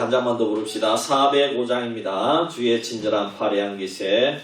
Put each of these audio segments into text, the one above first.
한 장만 더 부릅시다. 405장입니다. 주의 친절한 파레한 기세.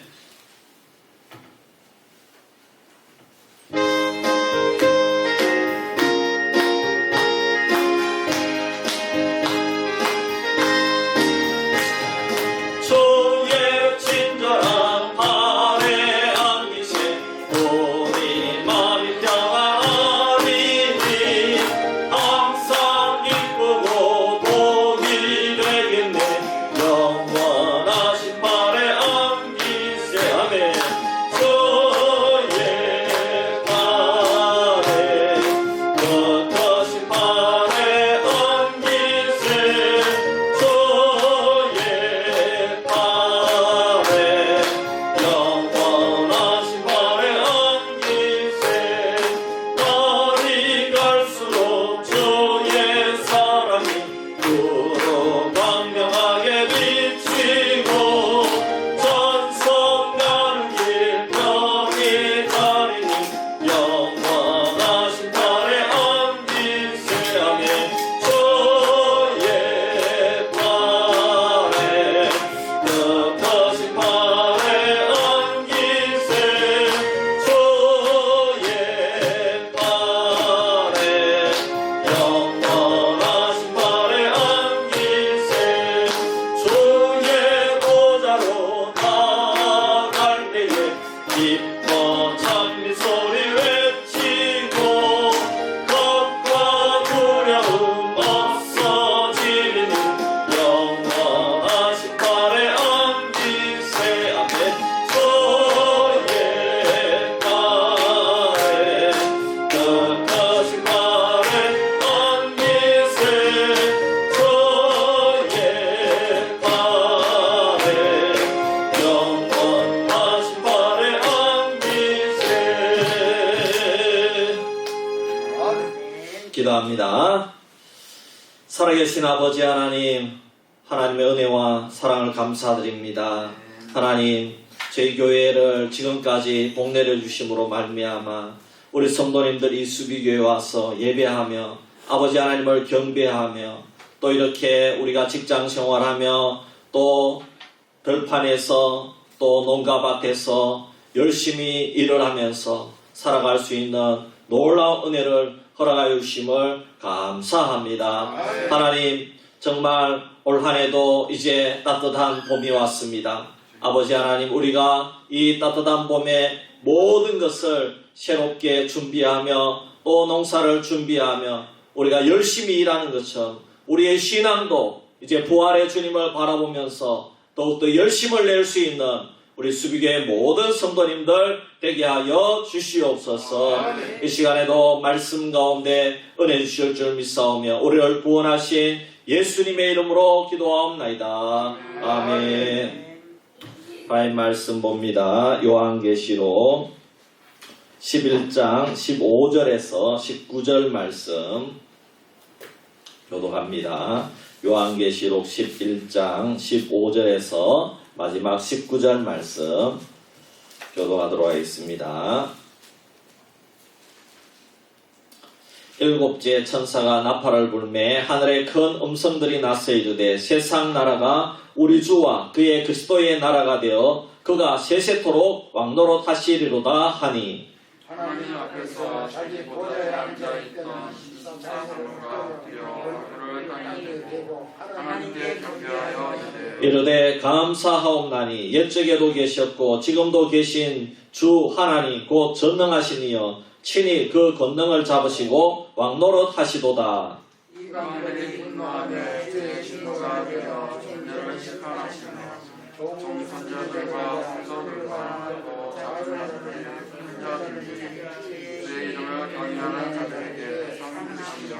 기도합니다. 살아계신 아버지 하나님, 하나님의 은혜와 사랑을 감사드립니다. 하나님, 저희 교회를 지금까지 복내려 주심으로 말미암아 우리 성도님들이 수비교회에 와서 예배하며 아버지 하나님을 경배하며 또 이렇게 우리가 직장 생활하며 또 들판에서 또 농가밭에서 열심히 일을 하면서 살아갈 수 있는 놀라운 은혜를 허락하여 주심을 감사합니다. 하나님, 정말 올 한 해도 이제 따뜻한 봄이 왔습니다. 아버지 하나님, 우리가 이 따뜻한 봄에 모든 것을 새롭게 준비하며 또 농사를 준비하며 우리가 열심히 일하는 것처럼 우리의 신앙도 이제 부활의 주님을 바라보면서 더욱더 열심을 낼 수 있는 우리 수비교회 모든 성도님들 되게 하여 주시옵소서. 이 시간에도 말씀 가운데 은혜 주실 줄 믿사오며 우리를 구원하신 예수님의 이름으로 기도하옵나이다. 아멘. 하나님 말씀 봅니다. 요한계시록 11장 15절에서 19절 말씀 교독합니다. 요한계시록 11장 15절에서 마지막 19절 말씀 교독하도록 하겠습니다. 일곱째 천사가 나팔을 불매 하늘에 큰 음성들이 나서 이르되 세상 나라가 우리 주와 그의 그리스도의 나라가 되어 그가 세세토록 왕노로 타시리로다 하니 하나님 앞에서 자기 보좌에 앉아있던 사람과 그를 땅에 대고 하나님께 경배하여 이르되 감사하옵나니 옛적에도 계셨고 지금도 계신 주 하나님 곧 전능하신 이여 친히 그 권능을 잡으시고 왕노릇 하시도다. 이 강들이 분노하며 주의 진노가 되어 존재를 심판하시며 종선자들과 성서들과 또 자주자들의 자들이 주의 이름을 경외하는 자들에게 상 주시며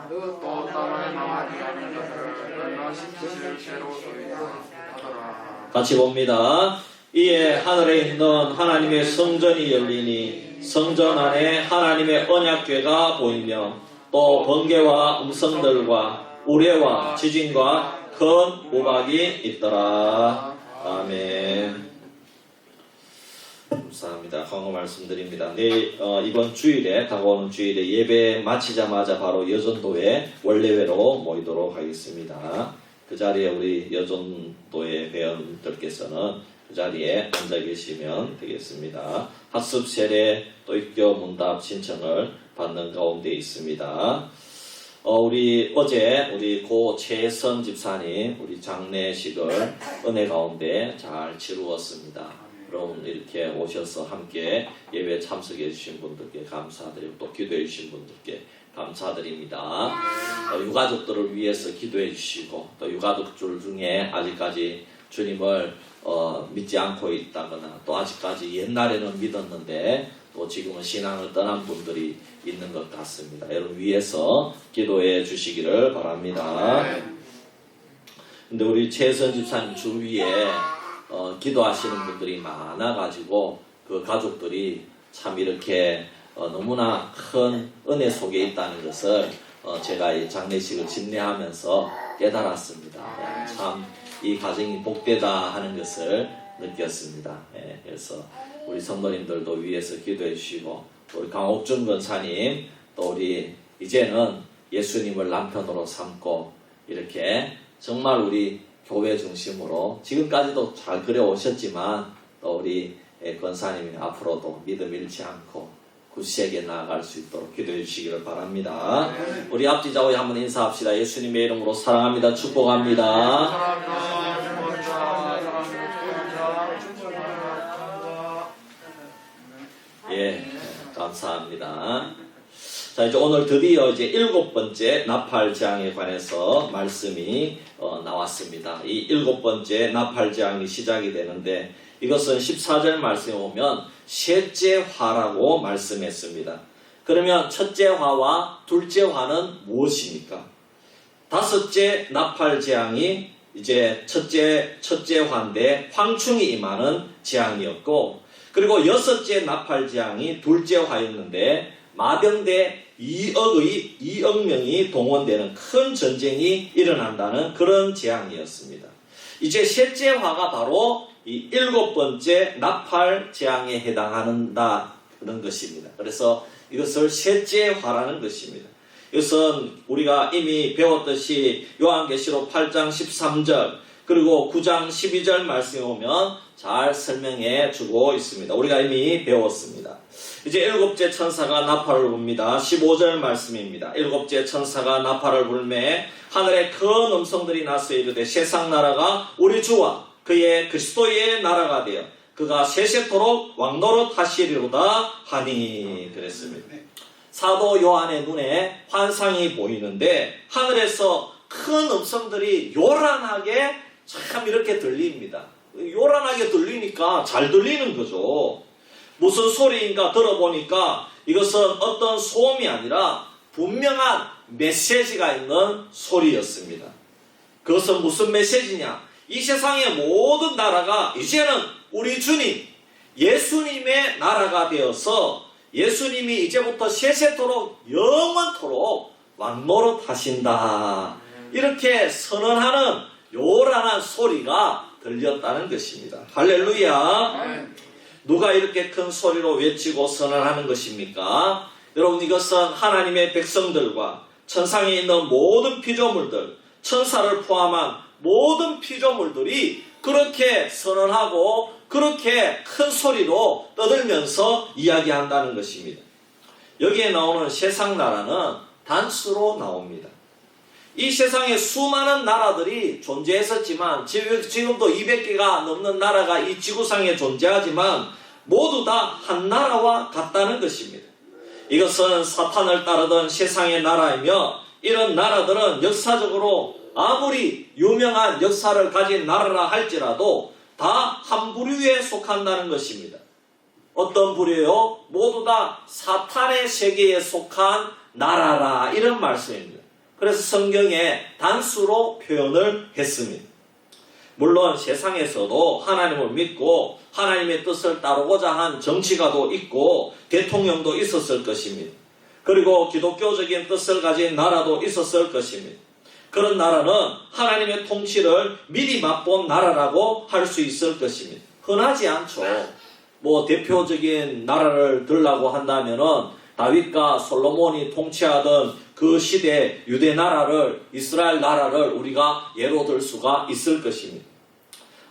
또 땅을 망하게 하는 자들을 멸망시키실 죄로 소유하더라. 같이 봅니다. 이에 하늘에 있는 하나님의 성전이 열리니 성전 안에 하나님의 언약궤가 보이며 또 번개와 음성들과 우레와 지진과 큰 우박이 있더라. 아멘. 감사합니다. 강호 말씀드립니다. 내일 이번 주일에 다가오는 주일에 예배 마치자마자 바로 여전도에 원래회로 모이도록 하겠습니다. 그 자리에 우리 여전도의 회원들께서는 그 자리에 앉아 계시면 되겠습니다. 학습 세례 또 입교 문답 신청을 받는 가운데 있습니다. 우리 어제 우리 고 최선 집사님 우리 장례식을 은혜 가운데 잘 치루었습니다. 여러분 이렇게 오셔서 함께 예배 참석해 주신 분들께 감사드리고 또 기도해 주신 분들께 감사드립니다. 유가족들을 위해서 기도해 주시고 또 유가족들 중에 아직까지 주님을 믿지 않고 있다거나 또 아직까지 옛날에는 믿었는데 또 지금은 신앙을 떠난 분들이 있는 것 같습니다. 여러분 위해서 기도해 주시기를 바랍니다. 근데 우리 최선 집사님 주위에 기도하시는 분들이 많아가지고 그 가족들이 참 이렇게 너무나 큰 은혜 속에 있다는 것을 제가 이 장례식을 집례하면서 깨달았습니다. 참 이 가정이 복되다 하는 것을 느꼈습니다. 그래서 우리 성도님들도 위에서 기도해 주시고 우리 강옥준 권사님 또 우리 이제는 예수님을 남편으로 삼고 이렇게 정말 우리 교회 중심으로 지금까지도 잘 그려오셨지만 또 우리 권사님이 앞으로도 믿음 잃지 않고 굳세게 나아갈 수 있도록 기도해 주시기를 바랍니다. 우리 앞뒤 좌우에 한번 인사합시다. 예수님의 이름으로 사랑합니다. 축복합니다. 예, 감사합니다. 자, 이제 오늘 드디어 이제 7번째 나팔재앙에 관해서 말씀이 나왔습니다. 이 7번째 나팔재앙이 시작이 되는데 이것은 14절 말씀에 오면 셋째 화라고 말씀했습니다. 그러면 첫째 화와 둘째 화는 무엇입니까? 다섯째 나팔재앙이 이제 첫째 화인데 황충이 임하는 재앙이었고 그리고 여섯째 나팔재앙이 둘째 화였는데 마병대 2억 명이 동원되는 큰 전쟁이 일어난다는 그런 재앙이었습니다. 이제 셋째 화가 바로 이 7번째 나팔 재앙에 해당한다는 것입니다. 그래서 이것을 셋째 화라는 것입니다. 이것은 우리가 이미 배웠듯이 요한계시록 8장 13절 그리고 9장 12절 말씀에 오면 잘 설명해 주고 있습니다. 우리가 이미 배웠습니다. 이제 7째 천사가 나팔을 붑니다. 15절 말씀입니다. 7째 천사가 나팔을 불매 하늘에 큰 음성들이 나서 이르되 세상 나라가 우리 주와 그의 그리스도의 나라가 되어 그가 세세토록 왕노릇 하시리로다 하니 그랬습니다. 사도 요한의 눈에 환상이 보이는데 하늘에서 큰 음성들이 요란하게 참 이렇게 들립니다. 요란하게 들리니까 잘 들리는 거죠. 무슨 소리인가 들어보니까 이것은 어떤 소음이 아니라 분명한 메시지가 있는 소리였습니다. 그것은 무슨 메시지냐? 이 세상의 모든 나라가 이제는 우리 주님 예수님의 나라가 되어서 예수님이 이제부터 세세토록 영원토록 왕노릇 하신다. 이렇게 선언하는 요란한 소리가 들렸다는 것입니다. 할렐루야. 누가 이렇게 큰 소리로 외치고 선언하는 것입니까? 여러분 이것은 하나님의 백성들과 천상에 있는 모든 피조물들 천사를 포함한 모든 피조물들이 그렇게 선언하고 그렇게 큰 소리로 떠들면서 이야기한다는 것입니다. 여기에 나오는 세상 나라는 단수로 나옵니다. 이 세상에 수많은 나라들이 존재했었지만 지금도 200개가 넘는 나라가 이 지구상에 존재하지만 모두 다 한 나라와 같다는 것입니다. 이것은 사탄을 따르던 세상의 나라이며 이런 나라들은 역사적으로 아무리 유명한 역사를 가진 나라라 할지라도 다 한 부류에 속한다는 것입니다. 어떤 부류요? 모두 다 사탄의 세계에 속한 나라라 이런 말씀입니다. 그래서 성경에 단수로 표현을 했습니다. 물론 세상에서도 하나님을 믿고 하나님의 뜻을 따르고자 한 정치가도 있고 대통령도 있었을 것입니다. 그리고 기독교적인 뜻을 가진 나라도 있었을 것입니다. 그런 나라는 하나님의 통치를 미리 맛본 나라라고 할 수 있을 것입니다. 흔하지 않죠. 대표적인 나라를 들라고 한다면은 다윗과 솔로몬이 통치하던 그 시대 유대 나라를, 이스라엘 나라를 우리가 예로 들 수가 있을 것입니다.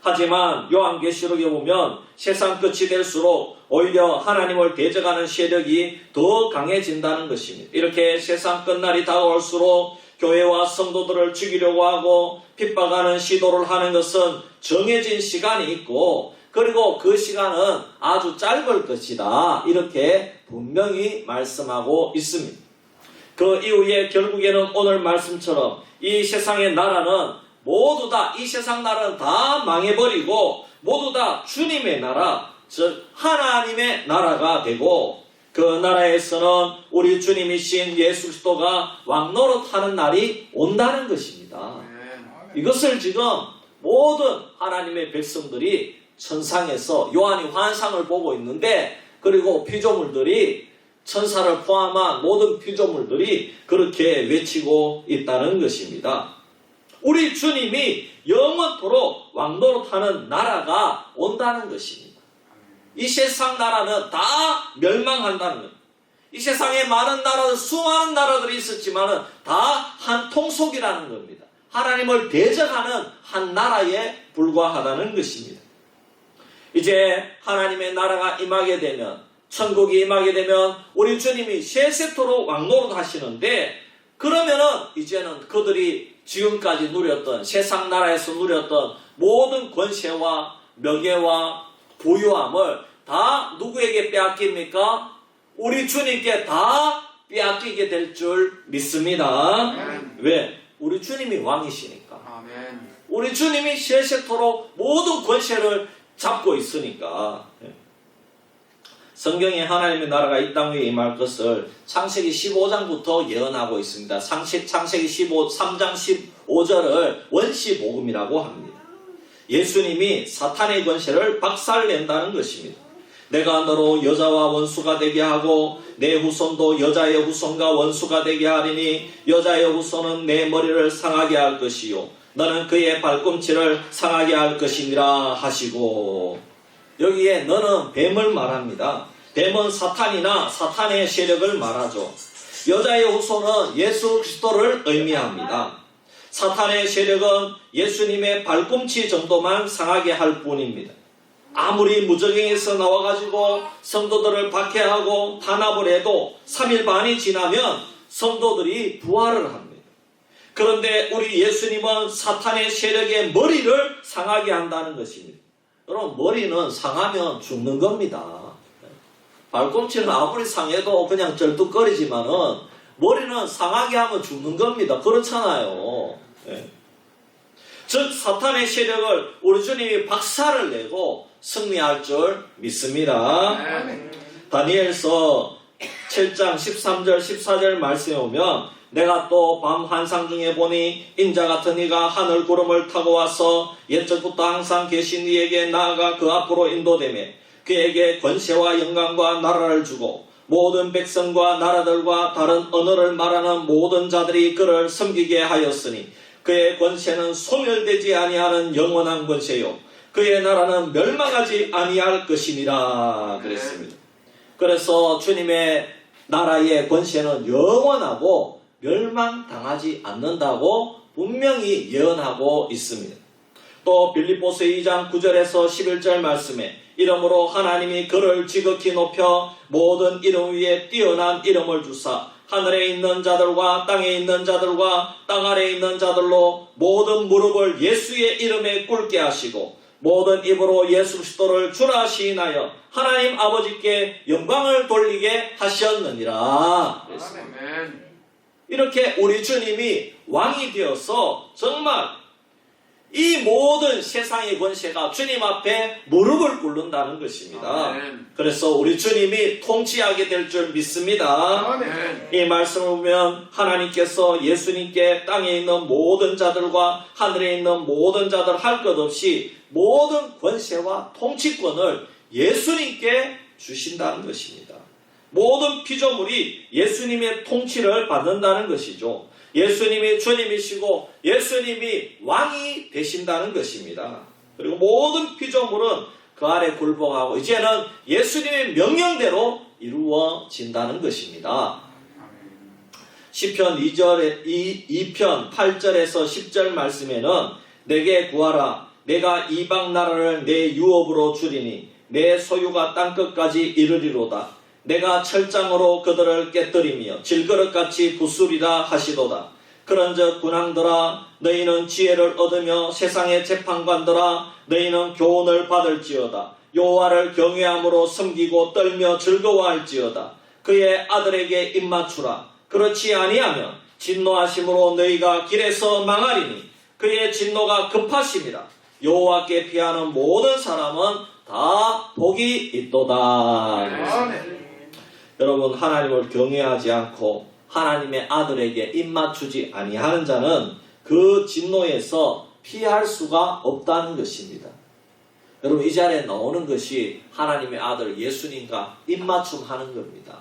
하지만 요한계시록에 보면 세상 끝이 될수록 오히려 하나님을 대적하는 세력이 더 강해진다는 것입니다. 이렇게 세상 끝날이 다가올수록 교회와 성도들을 죽이려고 하고 핍박하는 시도를 하는 것은 정해진 시간이 있고, 그리고 그 시간은 아주 짧을 것이다, 이렇게 분명히 말씀하고 있습니다. 그 이후에 결국에는 오늘 말씀처럼 이 세상의 나라는 모두 다, 이 세상 나라는 다 망해버리고 모두 다 주님의 나라, 즉 하나님의 나라가 되고, 그 나라에서는 우리 주님이신 예수 그리스도가 왕노릇하는 날이 온다는 것입니다. 이것을 지금 모든 하나님의 백성들이 천상에서 요한이 환상을 보고 있는데, 그리고 피조물들이, 천사를 포함한 모든 피조물들이 그렇게 외치고 있다는 것입니다. 우리 주님이 영원토록 왕노릇하는 나라가 온다는 것입니다. 이 세상 나라는 다 멸망한다는 겁니다. 이 세상에 많은 나라들, 수많은 나라들이 있었지만 다 한 통속이라는 겁니다. 하나님을 대적하는 한 나라에 불과하다는 것입니다. 이제 하나님의 나라가 임하게 되면, 천국이 임하게 되면 우리 주님이 세세토록 왕노릇 하시는데, 그러면은 이제는 그들이 지금까지 누렸던, 세상 나라에서 누렸던 모든 권세와 명예와 부유함을 다 누구에게 빼앗깁니까? 우리 주님께 다 빼앗기게 될 줄 믿습니다. 왜? 우리 주님이 왕이시니까. 우리 주님이 세세토록 모든 권세를 잡고 있으니까. 성경에 하나님의 나라가 이 땅 위에 임할 것을 창세기 15장부터 예언하고 있습니다. 창세기 3장 15절을 원시복음이라고 합니다. 예수님이 사탄의 권세를 박살낸다는 것입니다. 내가 너로 여자와 원수가 되게 하고 내 후손도 여자의 후손과 원수가 되게 하리니 여자의 후손은 내 머리를 상하게 할 것이요 너는 그의 발꿈치를 상하게 할 것이니라 하시고, 여기에 너는 뱀을 말합니다. 뱀은 사탄이나 사탄의 세력을 말하죠. 여자의 후손은 예수 그리스도를 의미합니다. 사탄의 세력은 예수님의 발꿈치 정도만 상하게 할 뿐입니다. 아무리 무저갱에서 나와가지고 성도들을 박해하고 탄압을 해도 3일 반이 지나면 성도들이 부활을 합니다. 그런데 우리 예수님은 사탄의 세력의 머리를 상하게 한다는 것입니다. 여러분, 머리는 상하면 죽는 겁니다. 발꿈치는 아무리 상해도 그냥 절뚝거리지만은 머리는 상하게 하면 죽는 겁니다. 그렇잖아요. 즉 사탄의 세력을 우리 주님이 박살을 내고 승리할 줄 믿습니다. 다니엘서 7장 13절 14절 말씀에 오면, 내가 또 밤 환상 중에 보니 인자 같은 이가 하늘 구름을 타고 와서 옛적부터 항상 계신 이에게 나아가 그 앞으로 인도되매 그에게 권세와 영광과 나라를 주고 모든 백성과 나라들과 다른 언어를 말하는 모든 자들이 그를 섬기게 하였으니 그의 권세는 소멸되지 아니하는 영원한 권세요 그의 나라는 멸망하지 아니할 것이니라 그랬습니다. 그래서 주님의 나라의 권세는 영원하고 멸망당하지 않는다고 분명히 예언하고 있습니다. 또 빌립보서 2장 9절에서 11절 말씀에 이러므로 하나님이 그를 지극히 높여 모든 이름 위에 뛰어난 이름을 주사 하늘에 있는 자들과 땅에 있는 자들과 땅 아래에 있는 자들로 모든 무릎을 예수의 이름에 꿇게 하시고 모든 입으로 예수 그리스도를 주라 시인하여 하나님 아버지께 영광을 돌리게 하셨느니라. 이렇게 우리 주님이 왕이 되어서 정말 이 모든 세상의 권세가 주님 앞에 무릎을 꿇는다는 것입니다. 그래서 우리 주님이 통치하게 될 줄 믿습니다. 이 말씀을 보면 하나님께서 예수님께 땅에 있는 모든 자들과 하늘에 있는 모든 자들 할 것 없이 모든 권세와 통치권을 예수님께 주신다는 것입니다. 모든 피조물이 예수님의 통치를 받는다는 것이죠. 예수님이 주님이시고 예수님이 왕이 되신다는 것입니다. 그리고 모든 피조물은 그 아래 굴복하고 이제는 예수님의 명령대로 이루어진다는 것입니다. 시편 2편 8절에서 10절 말씀에는 내게 구하라. 내가 이방 나라를 내 유업으로 주리니 내 소유가 땅끝까지 이르리로다. 내가 철장으로 그들을 깨뜨리며 질그릇같이 부수리라 하시도다. 그런즉 군왕들아 너희는 지혜를 얻으며 세상의 재판관들아 너희는 교훈을 받을지어다. 여호와를 경외함으로 섬기고 떨며 즐거워할지어다. 그의 아들에게 입맞추라. 그렇지 아니하면 진노하심으로 너희가 길에서 망하리니 그의 진노가 급하심이라. 여호와께 피하는 모든 사람은 다 복이 있도다. 여러분, 하나님을 경외하지 않고 하나님의 아들에게 입맞추지 아니하는 자는 그 진노에서 피할 수가 없다는 것입니다. 여러분, 이 자리에 나오는 것이 하나님의 아들 예수님과 입맞춤하는 겁니다.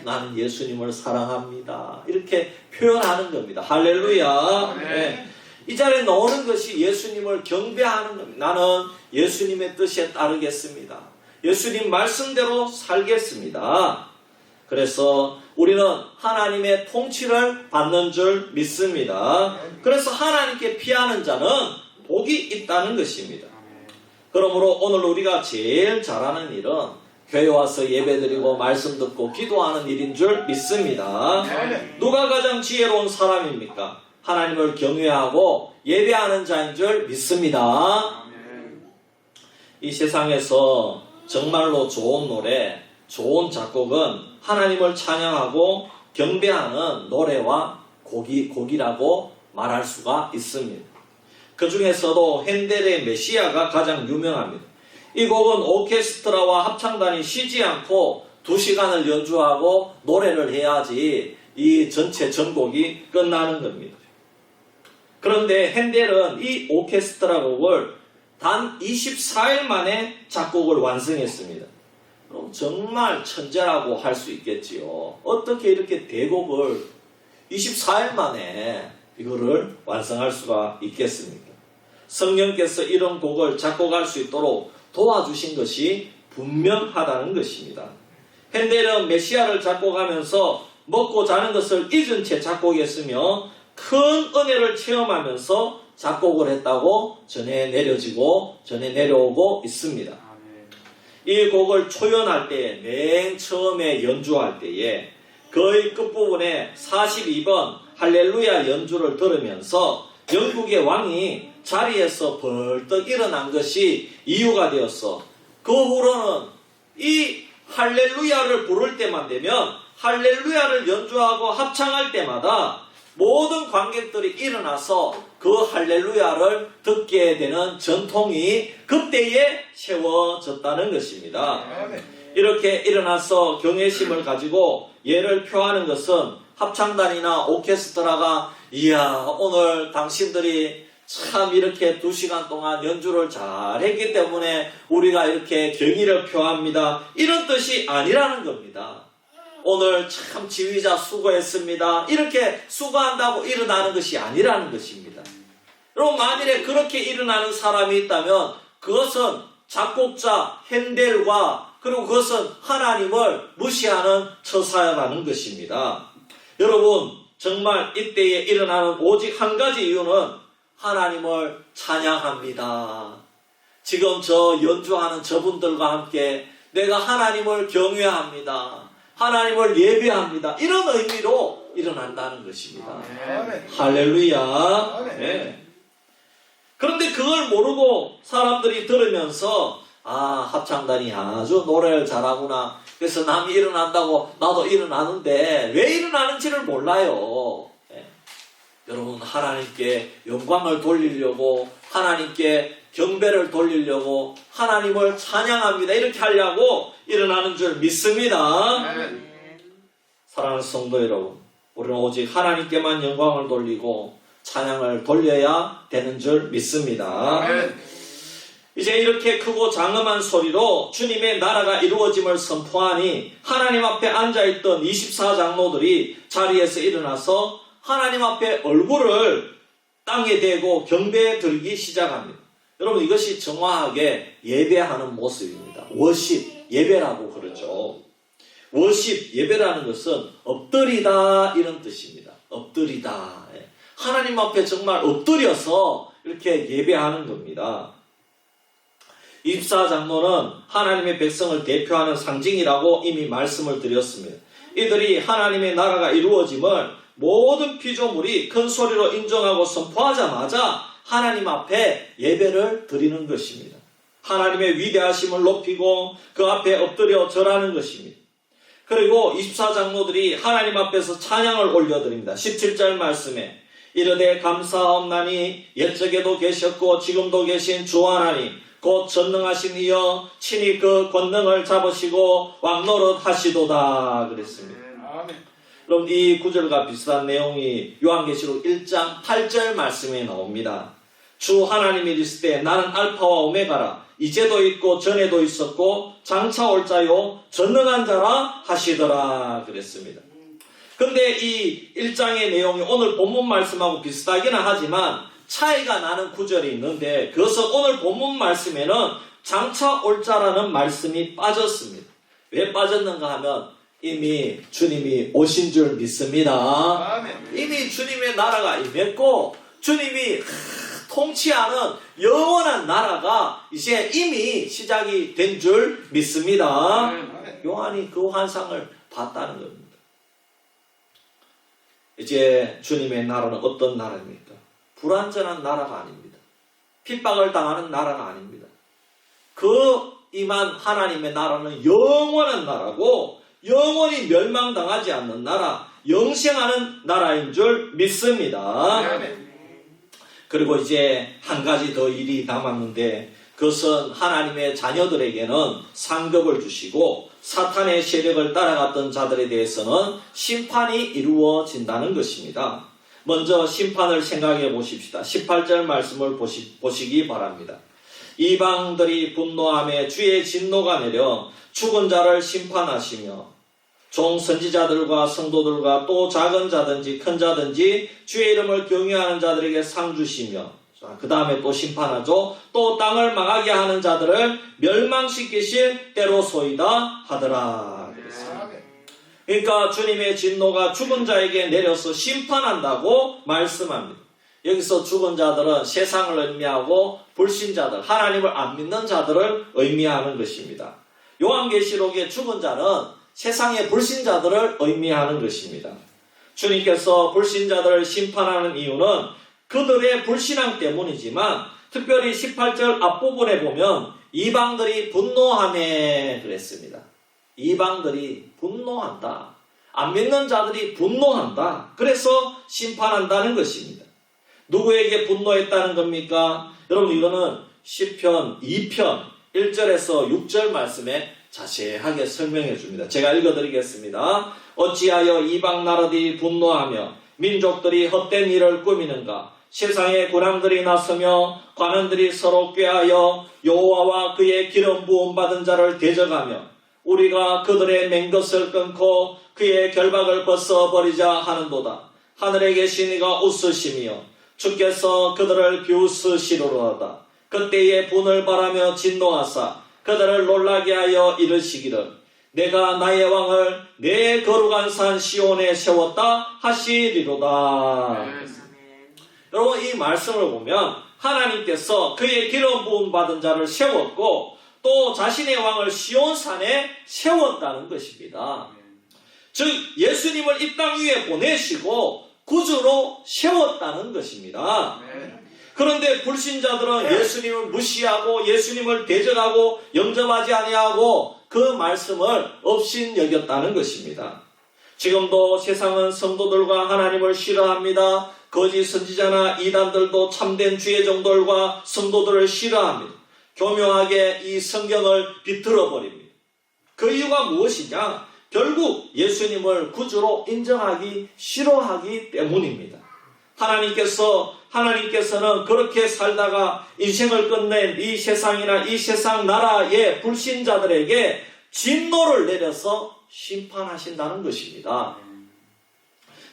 나는 예수님을 사랑합니다. 이렇게 표현하는 겁니다. 할렐루야. 네. 이 자리에 나오는 것이 예수님을 경배하는 겁니다. 나는 예수님의 뜻에 따르겠습니다. 예수님 말씀대로 살겠습니다. 그래서 우리는 하나님의 통치를 받는 줄 믿습니다. 그래서 하나님께 피하는 자는 복이 있다는 것입니다. 그러므로 오늘 우리가 제일 잘하는 일은 교회 와서 예배드리고 말씀 듣고 기도하는 일인 줄 믿습니다. 누가 가장 지혜로운 사람입니까? 하나님을 경외하고 예배하는 자인 줄 믿습니다. 이 세상에서 정말로 좋은 노래, 좋은 작곡은 하나님을 찬양하고 경배하는 노래와 곡이라고 말할 수가 있습니다. 그 중에서도 핸델의 메시아가 가장 유명합니다. 이 곡은 오케스트라와 합창단이 쉬지 않고 2시간을 연주하고 노래를 해야지 이 전체 전곡이 끝나는 겁니다. 그런데 핸델은 이 오케스트라 곡을 단 24일 만에 작곡을 완성했습니다. 그럼 정말 천재라고 할 수 있겠지요. 어떻게 이렇게 대곡을 24일 만에 이거를 완성할 수가 있겠습니까? 성령께서 이런 곡을 작곡할 수 있도록 도와주신 것이 분명하다는 것입니다. 핸델은 메시아를 작곡하면서 먹고 자는 것을 잊은 채 작곡했으며 큰 은혜를 체험하면서 작곡을 했다고 전해 내려오고 있습니다. 이 곡을 초연할 때에 맨 처음에 연주할 때에 거의 끝부분에 42번 할렐루야 연주를 들으면서 영국의 왕이 자리에서 벌떡 일어난 것이 이유가 되었어. 그 후로는 이 할렐루야를 부를 때만 되면 할렐루야를 연주하고 합창할 때마다 모든 관객들이 일어나서 그 할렐루야를 듣게 되는 전통이 그때에 세워졌다는 것입니다. 이렇게 일어나서 경외심을 가지고 예를 표하는 것은 합창단이나 오케스트라가 이야 오늘 당신들이 참 이렇게 2시간 동안 연주를 잘했기 때문에 우리가 이렇게 경의를 표합니다. 이런 뜻이 아니라는 겁니다. 오늘 참 지휘자 수고했습니다. 이렇게 수고한다고 일어나는 것이 아니라는 것입니다. 여러분 만일에 그렇게 일어나는 사람이 있다면 그것은 작곡자 핸델과 그리고 그것은 하나님을 무시하는 처사라는 것입니다. 여러분 정말 이때에 일어나는 오직 한 가지 이유는 하나님을 찬양합니다. 지금 저 연주하는 저분들과 함께 내가 하나님을 경외합니다. 하나님을 예배합니다. 이런 의미로 일어난다는 것입니다. 할렐루야. 네. 그런데 그걸 모르고 사람들이 들으면서 합창단이 아주 노래를 잘하구나. 그래서 남이 일어난다고 나도 일어나는데 왜 일어나는지를 몰라요. 네. 여러분 하나님께 영광을 돌리려고 하나님께 경배를 돌리려고 하나님을 찬양합니다. 이렇게 하려고 일어나는 줄 믿습니다. 사랑하는 성도 여러분, 우리는 오직 하나님께만 영광을 돌리고 찬양을 돌려야 되는 줄 믿습니다. 이제 이렇게 크고 장엄한 소리로 주님의 나라가 이루어짐을 선포하니 하나님 앞에 앉아있던 24장로들이 자리에서 일어나서 하나님 앞에 얼굴을 땅에 대고 경배에 들기 시작합니다. 여러분 이것이 정확하게 예배하는 모습입니다. 워십, 예배라고 그러죠. 워십, 예배라는 것은 엎드리다 이런 뜻입니다. 엎드리다. 하나님 앞에 정말 엎드려서 이렇게 예배하는 겁니다. 24장로는 하나님의 백성을 대표하는 상징이라고 이미 말씀을 드렸습니다. 이들이 하나님의 나라가 이루어짐을 모든 피조물이 큰 소리로 인정하고 선포하자마자 하나님 앞에 예배를 드리는 것입니다. 하나님의 위대하심을 높이고 그 앞에 엎드려 절하는 것입니다. 그리고 24장로들이 하나님 앞에서 찬양을 올려드립니다. 17절 말씀에 이르되 감사하옵나니 옛적에도 계셨고 지금도 계신 주 하나님 곧 전능하신 이여 친히 그 권능을 잡으시고 왕노릇 하시도다 그랬습니다. 그럼 이 구절과 비슷한 내용이 요한계시록 1장 8절 말씀에 나옵니다. 주 하나님이 이르시되 나는 알파와 오메가라 이제도 있고 전에도 있었고 장차 올 자요 전능한 자라 하시더라 그랬습니다. 근데 이 1장의 내용이 오늘 본문 말씀하고 비슷하기는 하지만 차이가 나는 구절이 있는데 그것은 오늘 본문 말씀에는 장차 올 자라는 말씀이 빠졌습니다. 왜 빠졌는가 하면 이미 주님이 오신 줄 믿습니다. 이미 주님의 나라가 임했고 주님이 통치하는 영원한 나라가 이제 이미 시작이 된 줄 믿습니다. 요한이 그 환상을 봤다는 겁니다. 이제 주님의 나라는 어떤 나라입니까? 불완전한 나라가 아닙니다. 핍박을 당하는 나라가 아닙니다. 그 임한 하나님의 나라는 영원한 나라고 영원히 멸망당하지 않는 나라, 영생하는 나라인 줄 믿습니다. 그리고 이제 한 가지 더 일이 남았는데 그것은 하나님의 자녀들에게는 상급을 주시고 사탄의 세력을 따라갔던 자들에 대해서는 심판이 이루어진다는 것입니다. 먼저 심판을 생각해 보십시다. 18절 말씀을 보시기 바랍니다. 이방들이 분노하며 주의 진노가 내려 죽은 자를 심판하시며 종 선지자들과 성도들과 또 작은 자든지 큰 자든지 주의 이름을 경외하는 자들에게 상 주시며 그 다음에 또 심판하죠. 또 땅을 망하게 하는 자들을 멸망시키실 때로소이다 하더라. 그러니까 주님의 진노가 죽은 자에게 내려서 심판한다고 말씀합니다. 여기서 죽은 자들은 세상을 의미하고 불신자들, 하나님을 안 믿는 자들을 의미하는 것입니다. 요한계시록의 죽은 자는 세상의 불신자들을 의미하는 것입니다. 주님께서 불신자들을 심판하는 이유는 그들의 불신앙 때문이지만 특별히 18절 앞부분에 보면 이방들이 분노하네 그랬습니다. 이방들이 분노한다. 안 믿는 자들이 분노한다. 그래서 심판한다는 것입니다. 누구에게 분노했다는 겁니까? 여러분 이거는 시편 2편 1절에서 6절 말씀에 자세하게 설명해 줍니다. 제가 읽어드리겠습니다. 어찌하여 이방 나라들이 분노하며 민족들이 헛된 일을 꾸미는가? 세상의 군왕들이 나서며 관원들이 서로 꾀하여 여호와와 그의 기름 부음 받은 자를 대적하며 우리가 그들의 맹것을 끊고 그의 결박을 벗어버리자 하는도다. 하늘에 계신 이가 웃으시며 주께서 그들을 비웃으시로다. 그때에 분을 바라며 진노하사 그들을 놀라게 하여 이르시기를 내가 나의 왕을 내 거룩한 산 시온에 세웠다 하시리로다. 여러분 이 말씀을 보면 하나님께서 그의 기름 부음 받은 자를 세웠고 또 자신의 왕을 시온산에 세웠다는 것입니다. 즉 예수님을 이 땅 위에 보내시고 구주로 세웠다는 것입니다. 그런데 불신자들은 예수님을 무시하고 예수님을 대적하고 영접하지 아니하고 그 말씀을 업신여겼다는 것입니다. 지금도 세상은 성도들과 하나님을 싫어합니다. 거짓 선지자나 이단들도 참된 주의 종들과 성도들을 싫어합니다. 교묘하게 이 성경을 비틀어 버립니다. 그 이유가 무엇이냐? 결국 예수님을 구주로 인정하기 싫어하기 때문입니다. 하나님께서는 그렇게 살다가 인생을 끝낸 이 세상이나 이 세상 나라의 불신자들에게 진노를 내려서 심판하신다는 것입니다.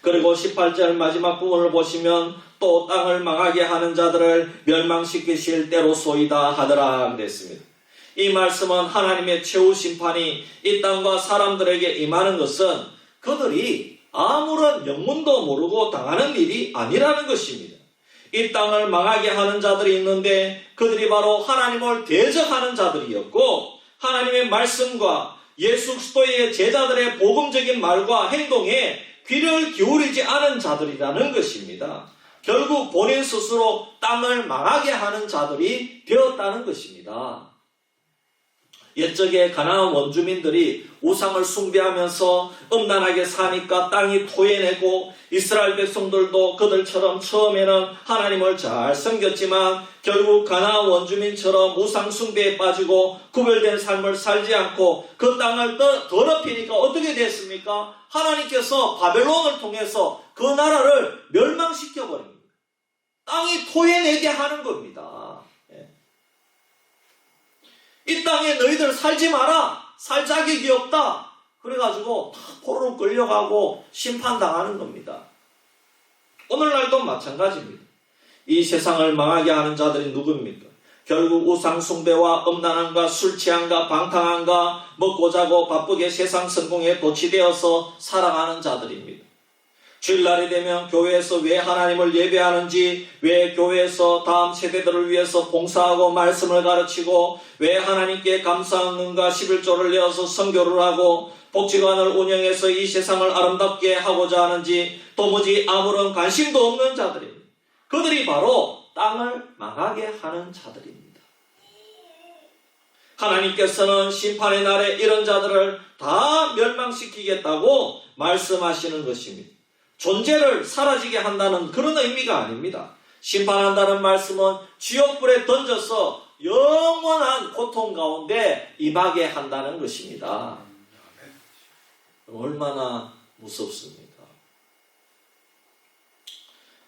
그리고 18절 마지막 부분을 보시면 또 땅을 망하게 하는 자들을 멸망시키실 때로소이다 하더라 그랬습니다. 이 말씀은 하나님의 최후 심판이 이 땅과 사람들에게 임하는 것은 그들이 아무런 영문도 모르고 당하는 일이 아니라는 것입니다. 이 땅을 망하게 하는 자들이 있는데 그들이 바로 하나님을 대적하는 자들이었고, 하나님의 말씀과 예수 그리스도의 제자들의 복음적인 말과 행동에 귀를 기울이지 않은 자들이라는 것입니다. 결국 본인 스스로 땅을 망하게 하는 자들이 되었다는 것입니다. 옛적에 가나안 원주민들이 우상을 숭배하면서 음란하게 사니까 땅이 토해내고, 이스라엘 백성들도 그들처럼 처음에는 하나님을 잘 섬겼지만 결국 가나안 원주민처럼 우상 숭배에 빠지고 구별된 삶을 살지 않고 그 땅을 더럽히니까 어떻게 됐습니까? 하나님께서 바벨론을 통해서 그 나라를 멸망시켜 버립니다. 땅이 토해내게 하는 겁니다. 이 땅에 너희들 살지 마라. 살 자격이 없다. 그래가지고 다 포로로 끌려가고 심판당하는 겁니다. 오늘날도 마찬가지입니다. 이 세상을 망하게 하는 자들이 누굽니까? 결국 우상 숭배와 음란함과 술 취함과 방탕함과 먹고 자고 바쁘게 세상 성공에 도취되어서 살아가는 자들입니다. 주일날이 되면 교회에서 왜 하나님을 예배하는지, 왜 교회에서 다음 세대들을 위해서 봉사하고 말씀을 가르치고, 왜 하나님께 감사함과 11조를 내어서 선교를 하고 복지관을 운영해서 이 세상을 아름답게 하고자 하는지 도무지 아무런 관심도 없는 자들입니다. 그들이 바로 땅을 망하게 하는 자들입니다. 하나님께서는 심판의 날에 이런 자들을 다 멸망시키겠다고 말씀하시는 것입니다. 존재를 사라지게 한다는 그런 의미가 아닙니다. 심판한다는 말씀은 지옥불에 던져서 영원한 고통 가운데 임하게 한다는 것입니다. 얼마나 무섭습니까?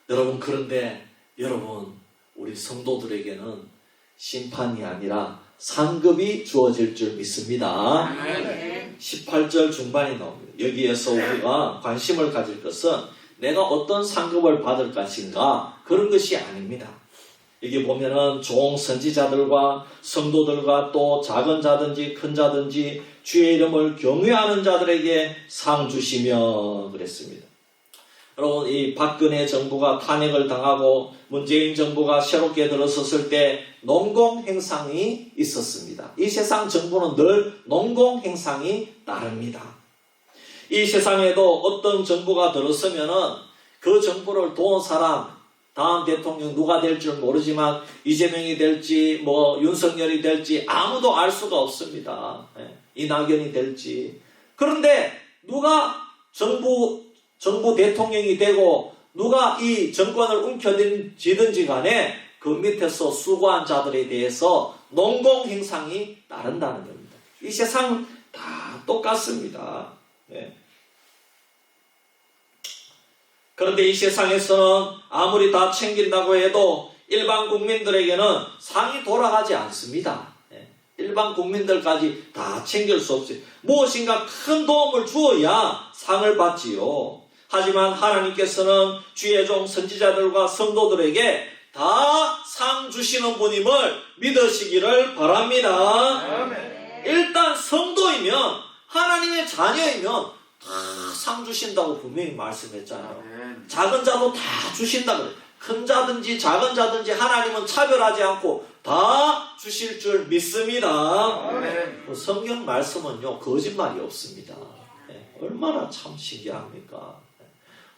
여러분, 그런데 여러분, 우리 성도들에게는 심판이 아니라 상급이 주어질 줄 믿습니다. 18절 중반에 나옵니다. 여기에서 우리가 관심을 가질 것은 내가 어떤 상급을 받을 것인가, 그런 것이 아닙니다. 여기 보면은 종 선지자들과 성도들과 또 작은 자든지 큰 자든지 주의 이름을 경외하는 자들에게 상 주시며 그랬습니다. 여러분, 이 박근혜 정부가 탄핵을 당하고 문재인 정부가 새롭게 들어섰을 때 농공행상이 있었습니다. 이 세상 정부는 늘 농공행상이 따릅니다. 이 세상에도 어떤 정부가 들어서면은 그 정부를 도운 사람, 다음 대통령 누가 될 줄 모르지만 이재명이 될지 뭐 윤석열이 될지 아무도 알 수가 없습니다. 이낙연이 될지. 그런데 누가 정부 대통령이 되고 누가 이 정권을 움켜쥐든지 간에 그 밑에서 수고한 자들에 대해서 농공행상이 따른다는 겁니다. 이 세상 다 똑같습니다. 그런데 이 세상에서는 아무리 다 챙긴다고 해도 일반 국민들에게는 상이 돌아가지 않습니다. 일반 국민들까지 다 챙길 수 없어요. 무엇인가 큰 도움을 주어야 상을 받지요. 하지만 하나님께서는 주의 종 선지자들과 성도들에게 다 상 주시는 분임을 믿으시기를 바랍니다. 일단 성도이면, 하나님의 자녀이면 다 상 주신다고 분명히 말씀했잖아요. 작은 자도 다 주신다 그래요. 큰 자든지 작은 자든지 하나님은 차별하지 않고 다 주실 줄 믿습니다. 성경 말씀은요, 거짓말이 없습니다. 얼마나 참 신기합니까?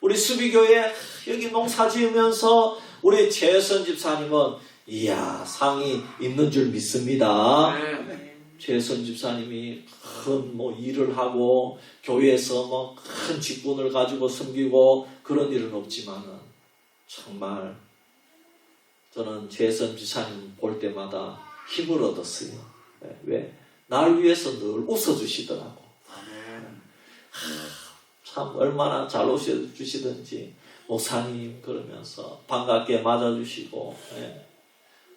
우리 수비교회 여기 농사 지으면서 우리 최선 집사님은 이야, 상이 있는 줄 믿습니다. 최선 집사님이 큰 일을 하고 교회에서 큰 직분을 가지고 섬기고 그런 일은 없지만은 정말 저는 최선 집사님 볼 때마다 힘을 얻었어요. 왜? 날 위해서 늘 웃어주시더라고. 참 얼마나 잘 웃어주시든지 목사님 그러면서 반갑게 맞아주시고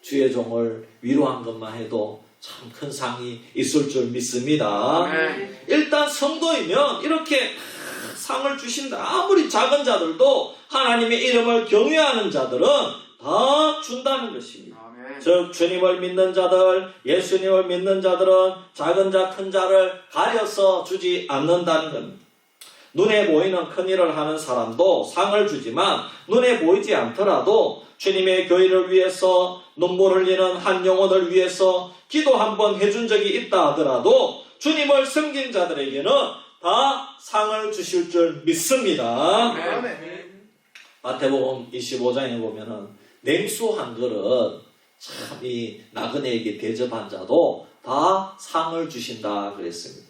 주의 종을 위로한 것만 해도 참 큰 상이 있을 줄 믿습니다. 일단 성도이면 이렇게 상을 주신다. 아무리 작은 자들도 하나님의 이름을 경외하는 자들은 다 준다는 것입니다. 즉 주님을 믿는 자들, 예수님을 믿는 자들은 작은 자 큰 자를 가려서 주지 않는다는 겁니다. 눈에 보이는 큰 일을 하는 사람도 상을 주지만 눈에 보이지 않더라도 주님의 교회를 위해서 눈물 흘리는 한 영혼을 위해서 기도 한번 해준 적이 있다 하더라도 주님을 섬긴 자들에게는 다 상을 주실 줄 믿습니다. 마태복음 25장에 보면은 냉수 한 그릇 참 이 나그네에게 대접한 자도 다 상을 주신다 그랬습니다.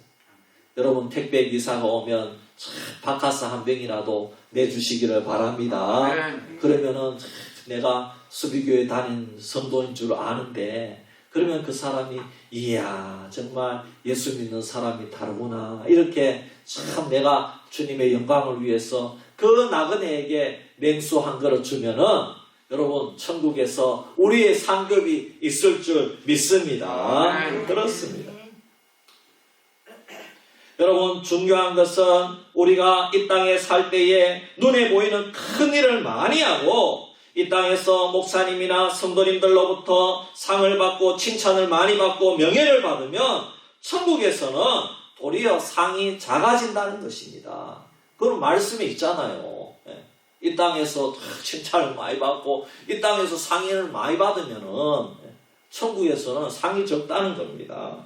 여러분 택배 기사가 오면 참 바카스 한 병이라도 내주시기를 바랍니다. 그러면은 내가 수비교회 다닌 성도인 줄 아는데 그러면 그 사람이 이야 정말 예수 믿는 사람이 다르구나 이렇게 참 내가 주님의 영광을 위해서 그 나그네에게 냉수 한 그릇 주면은 여러분 천국에서 우리의 상급이 있을 줄 믿습니다. 그렇습니다. 여러분 중요한 것은 우리가 이 땅에 살 때에 눈에 보이는 큰 일을 많이 하고 이 땅에서 목사님이나 성도님들로부터 상을 받고 칭찬을 많이 받고 명예를 받으면 천국에서는 도리어 상이 작아진다는 것입니다. 그런 말씀이 있잖아요. 이 땅에서 칭찬을 많이 받고 이 땅에서 상을 많이 받으면은 천국에서는 상이 적다는 겁니다.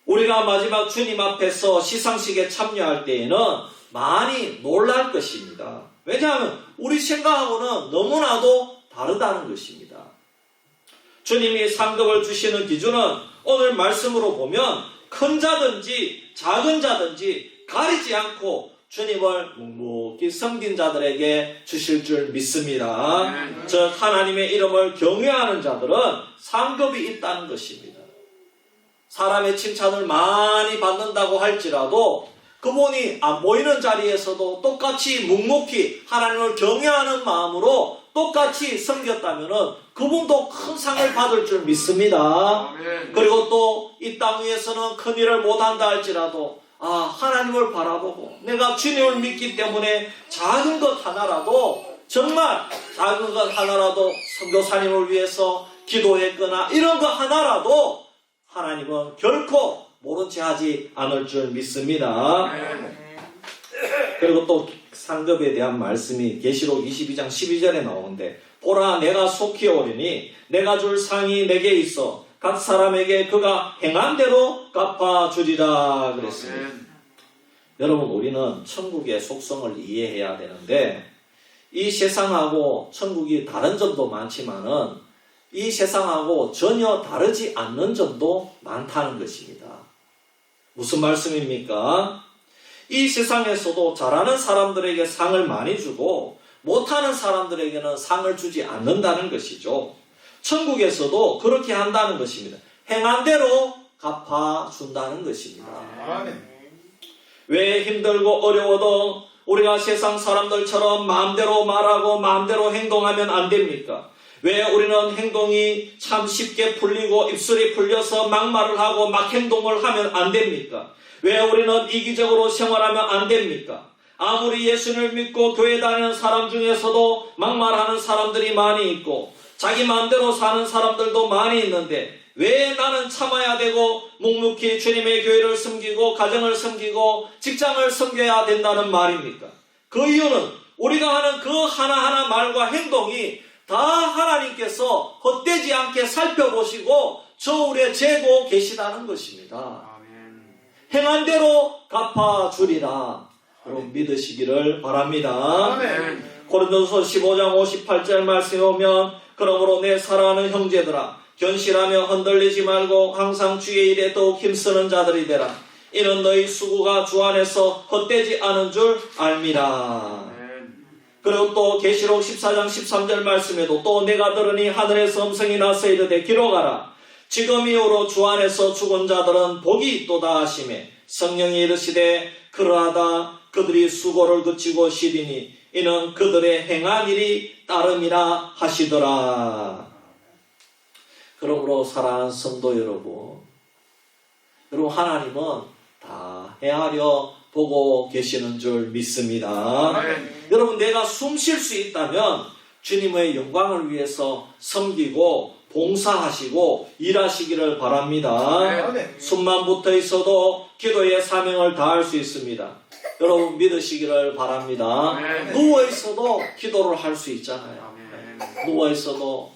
우리가 마지막 주님 앞에서 시상식에 참여할 때에는 많이 놀랄 것입니다. 왜냐하면 우리 생각하고는 너무나도 다르다는 것입니다. 주님이 상급을 주시는 기준은 오늘 말씀으로 보면 큰 자든지 작은 자든지 가리지 않고 주님을 묵묵히 섬긴 자들에게 주실 줄 믿습니다. 즉 하나님의 이름을 경외하는 자들은 상급이 있다는 것입니다. 사람의 칭찬을 많이 받는다고 할지라도 그분이 안 보이는 자리에서도 똑같이 묵묵히 하나님을 경외하는 마음으로 똑같이 섬겼다면 그분도 큰 상을 받을 줄 믿습니다. 그리고 또 이 땅 위에서는 큰 일을 못한다 할지라도 하나님을 바라보고 내가 주님을 믿기 때문에 작은 것 하나라도 정말 작은 것 하나라도 선교사님을 위해서 기도했거나 이런 것 하나라도 하나님은 결코 모른 채 하지 않을 줄 믿습니다. 그리고 또 상급에 대한 말씀이 계시록 22장 12절에 나오는데 보라 내가 속히 오리니 내가 줄 상이 내게 있어 각 사람에게 그가 행한 대로 갚아주리라 그랬습니다. 여러분 우리는 천국의 속성을 이해해야 되는데 이 세상하고 천국이 다른 점도 많지만은 이 세상하고 전혀 다르지 않는 점도 많다는 것입니다. 무슨 말씀입니까? 이 세상에서도 잘하는 사람들에게 상을 많이 주고 못하는 사람들에게는 상을 주지 않는다는 것이죠. 천국에서도 그렇게 한다는 것입니다. 행한 대로 갚아준다는 것입니다. 왜 힘들고 어려워도 우리가 세상 사람들처럼 마음대로 말하고 마음대로 행동하면 안 됩니까? 왜 우리는 행동이 참 쉽게 풀리고 입술이 풀려서 막말을 하고 막 행동을 하면 안 됩니까? 왜 우리는 이기적으로 생활하면 안 됩니까? 아무리 예수를 믿고 교회 다니는 사람 중에서도 막말하는 사람들이 많이 있고 자기 마음대로 사는 사람들도 많이 있는데 왜 나는 참아야 되고 묵묵히 주님의 교회를 섬기고 가정을 섬기고 직장을 섬겨야 된다는 말입니까? 그 이유는 우리가 하는 그 하나하나 말과 행동이 다 하나님께서 헛되지 않게 살펴보시고 저울에 재고 계시다는 것입니다. 행한 대로 갚아주리라. 여러분 믿으시기를 바랍니다. 고린도서 15장 58절 말씀에 오면 그러므로 내 사랑하는 형제들아 견실하며 흔들리지 말고 항상 주의 일에 더욱 힘쓰는 자들이 되라. 이는 너희 수고가 주 안에서 헛되지 않은 줄 알미라. 그리고 또 계시록 14장 13절 말씀에도 또 내가 들으니 하늘에서 음성이 나서 이르되 기록하라. 지금 이후로 주 안에서 죽은 자들은 복이 있도다 하시매 성령이 이르시되 그러하다 그들이 수고를 그치고 쉬리니 이는 그들의 행한 일이 따름이라 하시더라. 그러므로 사랑하는 성도 여러분 하나님은 다 헤아려 보고 계시는 줄 믿습니다. 여러분 내가 숨 쉴 수 있다면 주님의 영광을 위해서 섬기고 봉사하시고 일하시기를 바랍니다. 숨만 붙어 있어도 기도의 사명을 다할 수 있습니다. 여러분 믿으시기를 바랍니다. 누워 있어도 기도를 할 수 있잖아요. 누워 있어도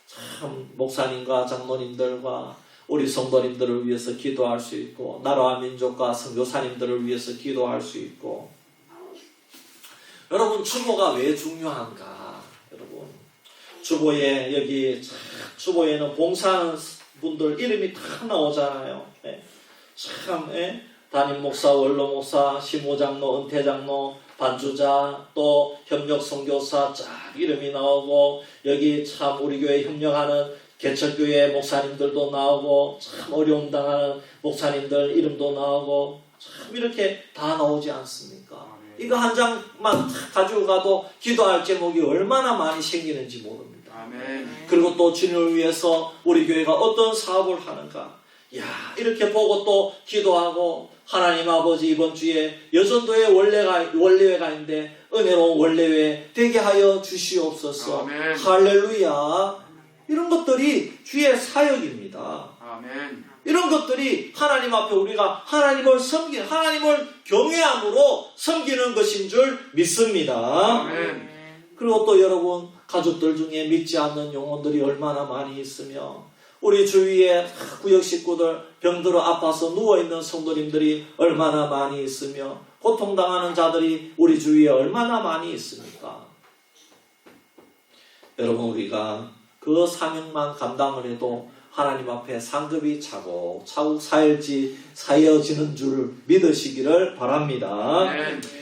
참 목사님과 장로님들과 우리 성도님들을 위해서 기도할 수 있고 나라와 민족과 선교사님들을 위해서 기도할 수 있고. 여러분 주보가 왜 중요한가? 여러분 주보에 여기 주보에는 봉사하는 분들 이름이 다 나오잖아요. 참 담임 목사, 원로 목사, 시무장로, 은퇴장로, 반주자, 또 협력 선교사 쫙 이름이 나오고 여기 참 우리 교회 협력하는 개척교회 목사님들도 나오고 참 어려움 당하는 목사님들 이름도 나오고 참 이렇게 다 나오지 않습니까? 이거 한 장만 가지고 가도 기도할 제목이 얼마나 많이 생기는지 모릅니다. 그리고 또 주님을 위해서 우리 교회가 어떤 사업을 하는가, 이렇게 보고 또 기도하고 하나님 아버지 이번 주에 여전도의 원래회가 있는데 은혜로운 원래회 되게 하여 주시옵소서. 할렐루야. 이런 것들이 주의 사역입니다. 이런 것들이 하나님 앞에 우리가 하나님을 섬기는, 하나님을 경외함으로 섬기는 것인 줄 믿습니다. 그리고 또 여러분 가족들 중에 믿지 않는 영혼들이 얼마나 많이 있으며 우리 주위에 구역 식구들 병들어 아파서 누워있는 성도님들이 얼마나 많이 있으며 고통당하는 자들이 우리 주위에 얼마나 많이 있습니까? 여러분 우리가 그 사명만 감당을 해도 하나님 앞에 상급이 차곡차곡 쌓여지는 줄 믿으시기를 바랍니다.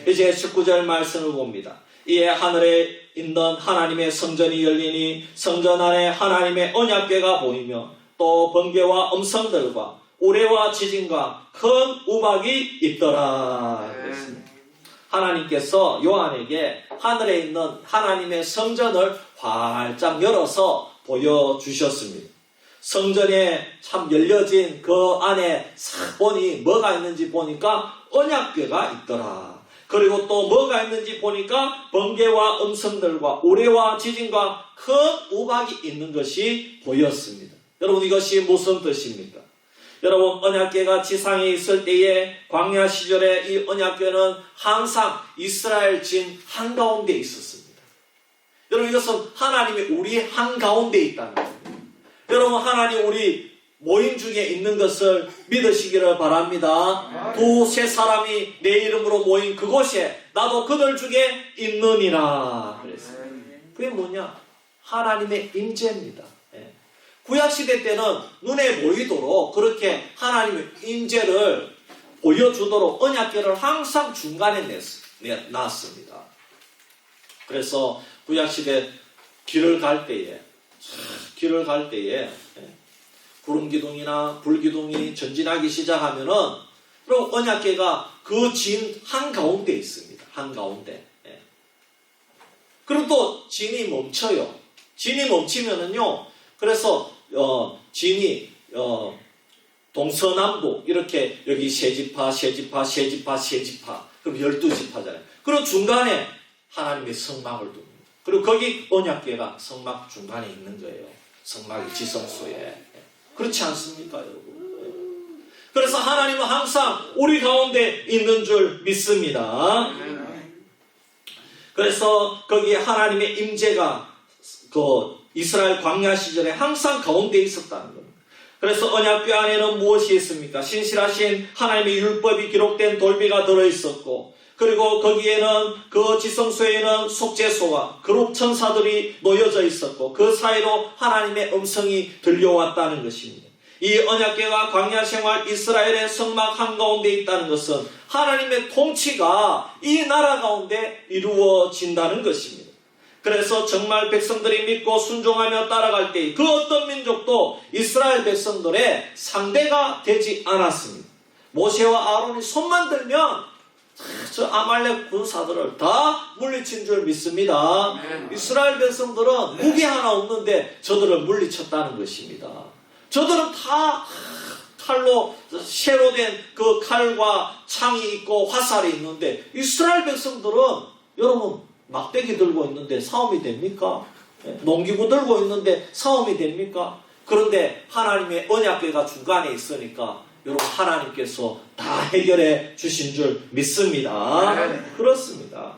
이제 19절 말씀을 봅니다. 이에 하늘에 있는 하나님의 성전이 열리니 성전 안에 하나님의 언약궤가 보이며 또 번개와 음성들과 우레와 지진과 큰 우박이 있더라. 하나님께서 요한에게 하늘에 있는 하나님의 성전을 활짝 열어서 보여주셨습니다. 성전에 참 열려진 그 안에 싹 보니 뭐가 있는지 보니까 언약궤가 있더라. 그리고 또 뭐가 있는지 보니까 번개와 음성들과 우레와 지진과 큰 우박이 있는 것이 보였습니다. 여러분 이것이 무슨 뜻입니까? 여러분 언약궤가 지상에 있을 때에 광야 시절에 이 언약궤는 항상 이스라엘 진 한가운데 있었습니다. 여러분 이것은 하나님이 우리 한가운데 있다는 거예요. 여러분 하나님 우리 모임 중에 있는 것을 믿으시기를 바랍니다. 두세 사람이 내 이름으로 모인 그곳에 나도 그들 중에 있느니라 그랬어요. 그게 뭐냐? 하나님의 임재입니다. 구약시대 때는 눈에 보이도록 그렇게 하나님의 임재를 보여주도록 언약궤를 항상 중간에 놨습니다. 그래서 구약시대 길을 갈 때에 구름기둥이나 불기둥이 전진하기 시작하면은 그럼 언약궤가 그 진 한가운데 있습니다. 한가운데. 그리고 또 진이 멈춰요. 진이 멈추면은요. 그래서 진이 동서남북 이렇게 여기 세지파 그럼 12지파잖아요. 그리고 중간에 하나님의 성막을 둡니다. 그리고 거기 언약궤가 성막 중간에 있는 거예요. 성막의 지성소에. 그렇지 않습니까, 여러분? 그래서 하나님은 항상 우리 가운데 있는 줄 믿습니다. 그래서 거기에 하나님의 임재가 그 이스라엘 광야 시절에 항상 가운데 있었다는 겁니다. 그래서 언약궤 안에는 무엇이 있습니까? 신실하신 하나님의 율법이 기록된 돌비가 들어있었고 그리고 거기에는 그 지성소에는 속죄소와 그룹 천사들이 놓여져 있었고 그 사이로 하나님의 음성이 들려왔다는 것입니다. 이 언약궤가 광야 생활 이스라엘의 성막 한가운데 있다는 것은 하나님의 통치가 이 나라 가운데 이루어진다는 것입니다. 그래서 정말 백성들이 믿고 순종하며 따라갈 때 그 어떤 민족도 이스라엘 백성들의 상대가 되지 않았습니다. 모세와 아론이 손만 들면 저 아말렉 군사들을 다 물리친 줄 믿습니다. 이스라엘 백성들은 무기 하나 없는데 저들을 물리쳤다는 것입니다. 저들은 다 칼로 새로 된 그 칼과 창이 있고 화살이 있는데 이스라엘 백성들은 여러분 막대기 들고 있는데 싸움이 됩니까? 농기구 들고 있는데 싸움이 됩니까? 그런데 하나님의 언약궤가 중간에 있으니까 여러분 하나님께서 다 해결해 주신 줄 믿습니다. 그렇습니다.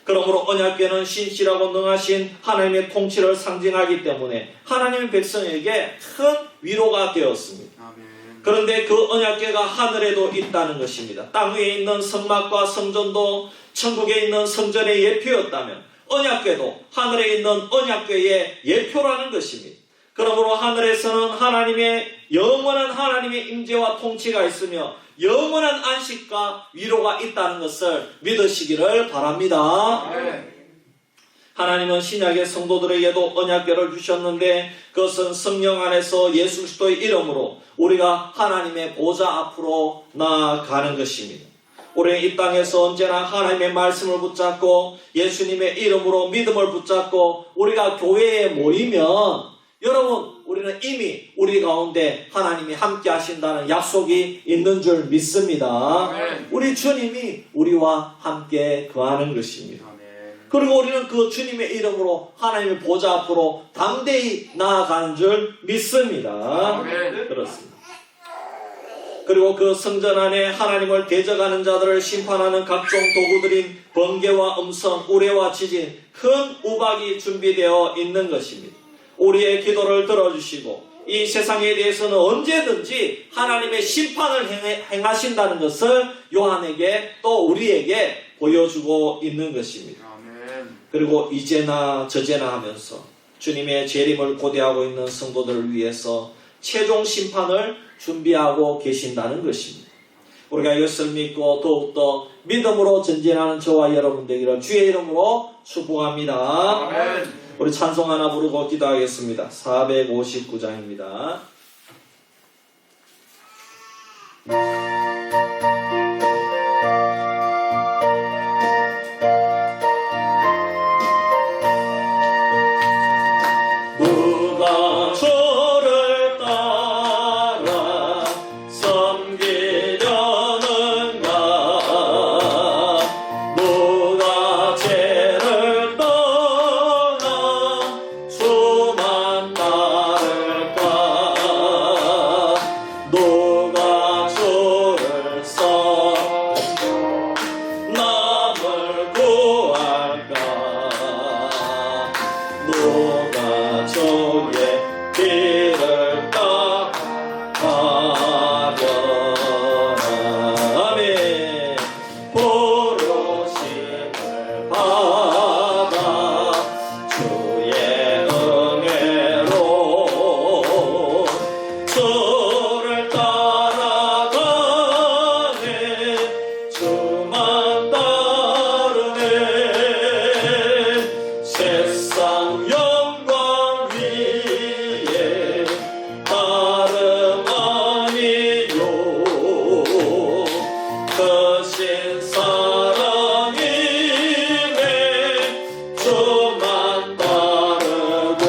그러므로 언약궤는 신실하고 능하신 하나님의 통치를 상징하기 때문에 하나님의 백성에게 큰 위로가 되었습니다. 그런데 그 언약궤가 하늘에도 있다는 것입니다. 땅 위에 있는 성막과 성전도 천국에 있는 성전의 예표였다면 언약궤도 하늘에 있는 언약궤의 예표라는 것입니다. 그러므로 하늘에서는 영원한 하나님의 임재와 통치가 있으며 영원한 안식과 위로가 있다는 것을 믿으시기를 바랍니다. 하나님은 신약의 성도들에게도 언약궤를 주셨는데 그것은 성령 안에서 예수 그리스도의 이름으로 우리가 하나님의 보좌 앞으로 나아가는 것입니다. 우리는 이 땅에서 언제나 하나님의 말씀을 붙잡고 예수님의 이름으로 믿음을 붙잡고 우리가 교회에 모이면 여러분 우리는 이미 우리 가운데 하나님이 함께 하신다는 약속이 있는 줄 믿습니다. 우리 주님이 우리와 함께 거하는 것입니다. 그리고 우리는 그 주님의 이름으로 하나님의 보좌 앞으로 담대히 나아가는 줄 믿습니다. 그렇습니다. 그리고 그 성전 안에 하나님을 대적하는 자들을 심판하는 각종 도구들인 번개와 음성, 우레와 지진, 큰 우박이 준비되어 있는 것입니다. 우리의 기도를 들어주시고 이 세상에 대해서는 언제든지 하나님의 심판을 행하신다는 것을 요한에게 또 우리에게 보여주고 있는 것입니다. 그리고 이제나 저제나 하면서 주님의 재림을 고대하고 있는 성도들을 위해서 최종 심판을 준비하고 계신다는 것입니다. 우리가 이것을 믿고 더욱더 믿음으로 전진하는 저와 여러분 되기를 주의 이름으로 축복합니다. 우리 찬송 하나 부르고 기도하겠습니다. 459장입니다. 누가 저를 따라 섬기려는가 누가 죄를 떠나 주만 따를까 누가 주를 섬겨 남을 구할까 누가 주의 길을 따라가려나 아멘. 부르심을 받아 주의 은혜로 주를 따라가네 주만 따르네 세상 영광 위에 다름 아니요 크신 사랑이네 주만 따르고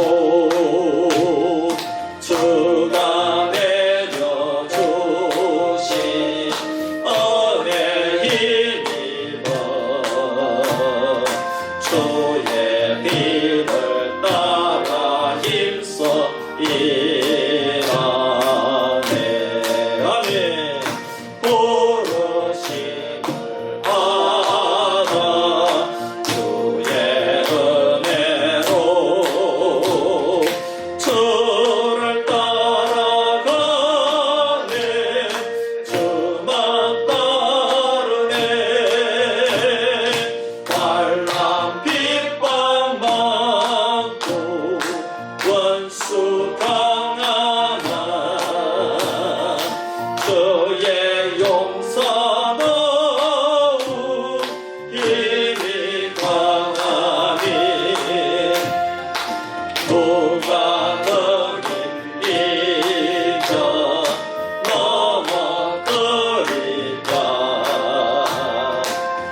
주가 내려주신 은혜 힘입어 주의 힘을 따라 힘써 일하네 아멘. 부르심을 받아 주의 은혜로 주를 따라가네 주만 따르네 환난 핍박 많고 원수 강하나 주의 용서 너무 힘이 강하니 누가 너희 잊어 넘어뜨릴까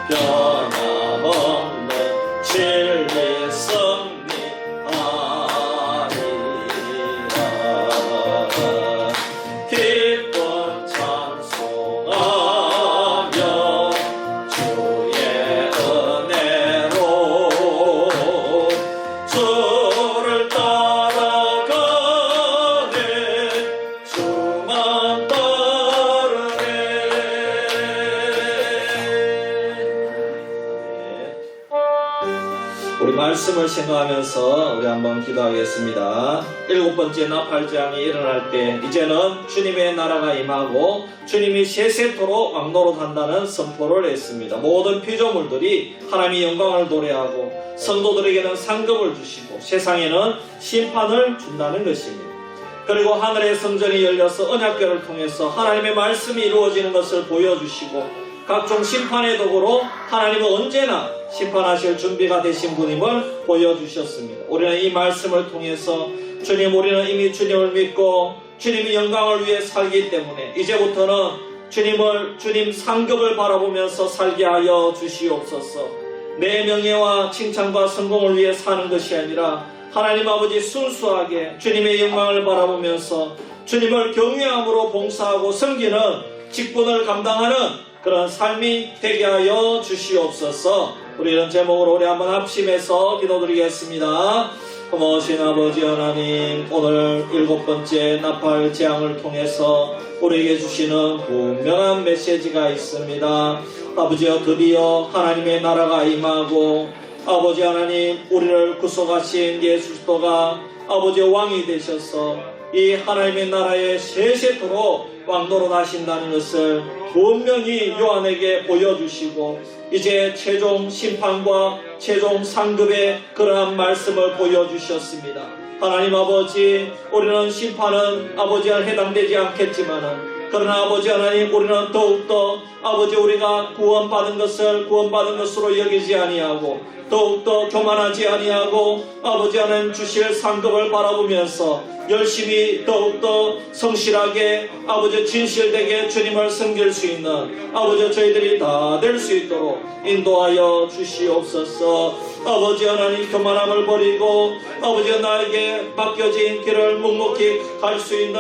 변함없는 진리 승리하리라 기쁜 찬송하며 주의 은혜로 주를 말씀을 생각하면서 우리 한번 기도하겠습니다. 7번째 나팔재앙이 일어날 때 이제는 주님의 나라가 임하고 주님이 세세토록 왕노릇한다는 선포를 했습니다. 모든 피조물들이 하나님의 영광을 노래하고 성도들에게는 상급을 주시고 세상에는 심판을 준다는 것입니다. 그리고 하늘의 성전이 열려서 언약궤를 통해서 하나님의 말씀이 이루어지는 것을 보여주시고 각종 심판의 도구로 하나님은 언제나 심판하실 준비가 되신 분임을 보여주셨습니다. 우리는 이 말씀을 통해서 주님, 우리는 이미 주님을 믿고 주님의 영광을 위해 살기 때문에 이제부터는 주님 상급을 바라보면서 살게 하여 주시옵소서. 내 명예와 칭찬과 성공을 위해 사는 것이 아니라 하나님 아버지 순수하게 주님의 영광을 바라보면서 주님을 경외함으로 봉사하고 섬기는 직분을 감당하는 그런 삶이 되게 하여 주시옵소서. 우리 이런 제목으로 우리 한번 합심해서 기도드리겠습니다. 고마우신 아버지 하나님, 오늘 7번째 나팔 재앙을 통해서 우리에게 주시는 분명한 메시지가 있습니다. 아버지여, 드디어 하나님의 나라가 임하고 아버지 하나님, 우리를 구속하신 예수 그리스도가 아버지의 왕이 되셔서 이 하나님의 나라에 세세토록 왕노릇 하신다는 것을 분명히 요한에게 보여주시고 이제 최종 심판과 최종 상급의 그러한 말씀을 보여주셨습니다. 하나님 아버지, 우리는 심판은 아버지와 해당되지 않겠지만은 그러나 아버지 하나님, 우리는 더욱더 아버지 우리가 구원받은 것으로 여기지 아니하고 더욱더 교만하지 아니하고 아버지 하나님 주실 상급을 바라보면서 열심히 더욱더 성실하게 아버지 진실되게 주님을 섬길 수 있는 아버지 저희들이 다 될 수 있도록 인도하여 주시옵소서. 아버지 하나님, 교만함을 버리고 아버지 나에게 맡겨진 길을 묵묵히 갈 수 있는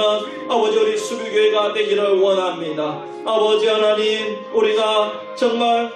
아버지 우리 수비교회가 되기를 원합니다. 아버지 하나님, 우리가 정말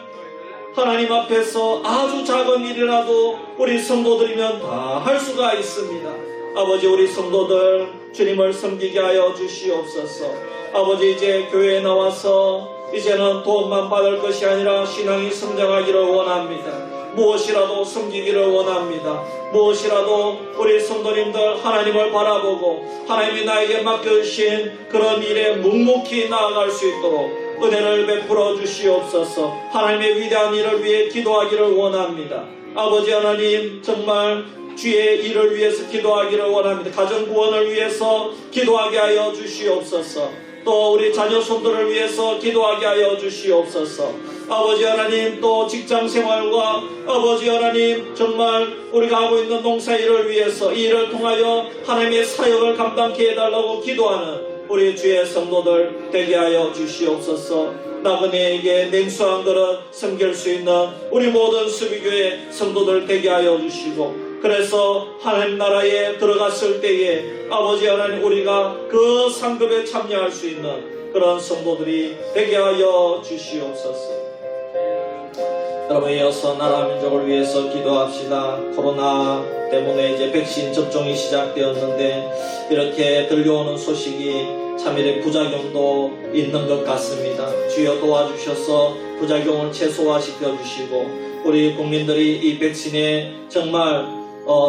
하나님 앞에서 아주 작은 일이라도 우리 성도들이면 다 할 수가 있습니다. 아버지, 우리 성도들 주님을 섬기게 하여 주시옵소서. 아버지, 이제 교회에 나와서 이제는 도움만 받을 것이 아니라 신앙이 성장하기를 원합니다. 무엇이라도 섬기기를 원합니다. 무엇이라도 우리 성도님들 하나님을 바라보고 하나님이 나에게 맡겨주신 그런 일에 묵묵히 나아갈 수 있도록 은혜를 베풀어 주시옵소서. 하나님의 위대한 일을 위해 기도하기를 원합니다. 아버지 하나님, 정말 주의 일을 위해서 기도하기를 원합니다. 가정 구원을 위해서 기도하게 하여 주시옵소서. 또 우리 자녀 손들을 위해서 기도하게 하여 주시옵소서. 아버지 하나님, 또 직장생활과 아버지 하나님, 정말 우리가 하고 있는 농사일을 위해서 이 일을 통하여 하나님의 사역을 감당케 해달라고 기도하는 우리 주의 성도들 되게 하여 주시옵소서. 나그네에게 냉수한 그릇 섬길 수 있는 우리 모든 수비교회 성도들 되게 하여 주시고, 그래서 하나님 나라에 들어갔을 때에 아버지 하나님, 우리가 그 상급에 참여할 수 있는 그런 성도들이 되게 하여 주시옵소서. 여러분, 이어서 나라 민족을 위해서 기도합시다. 코로나 때문에 이제 백신 접종이 시작되었는데 이렇게 들려오는 소식이 참이래 부작용도 있는 것 같습니다. 주여 도와주셔서 부작용을 최소화시켜 주시고 우리 국민들이 이 백신에 정말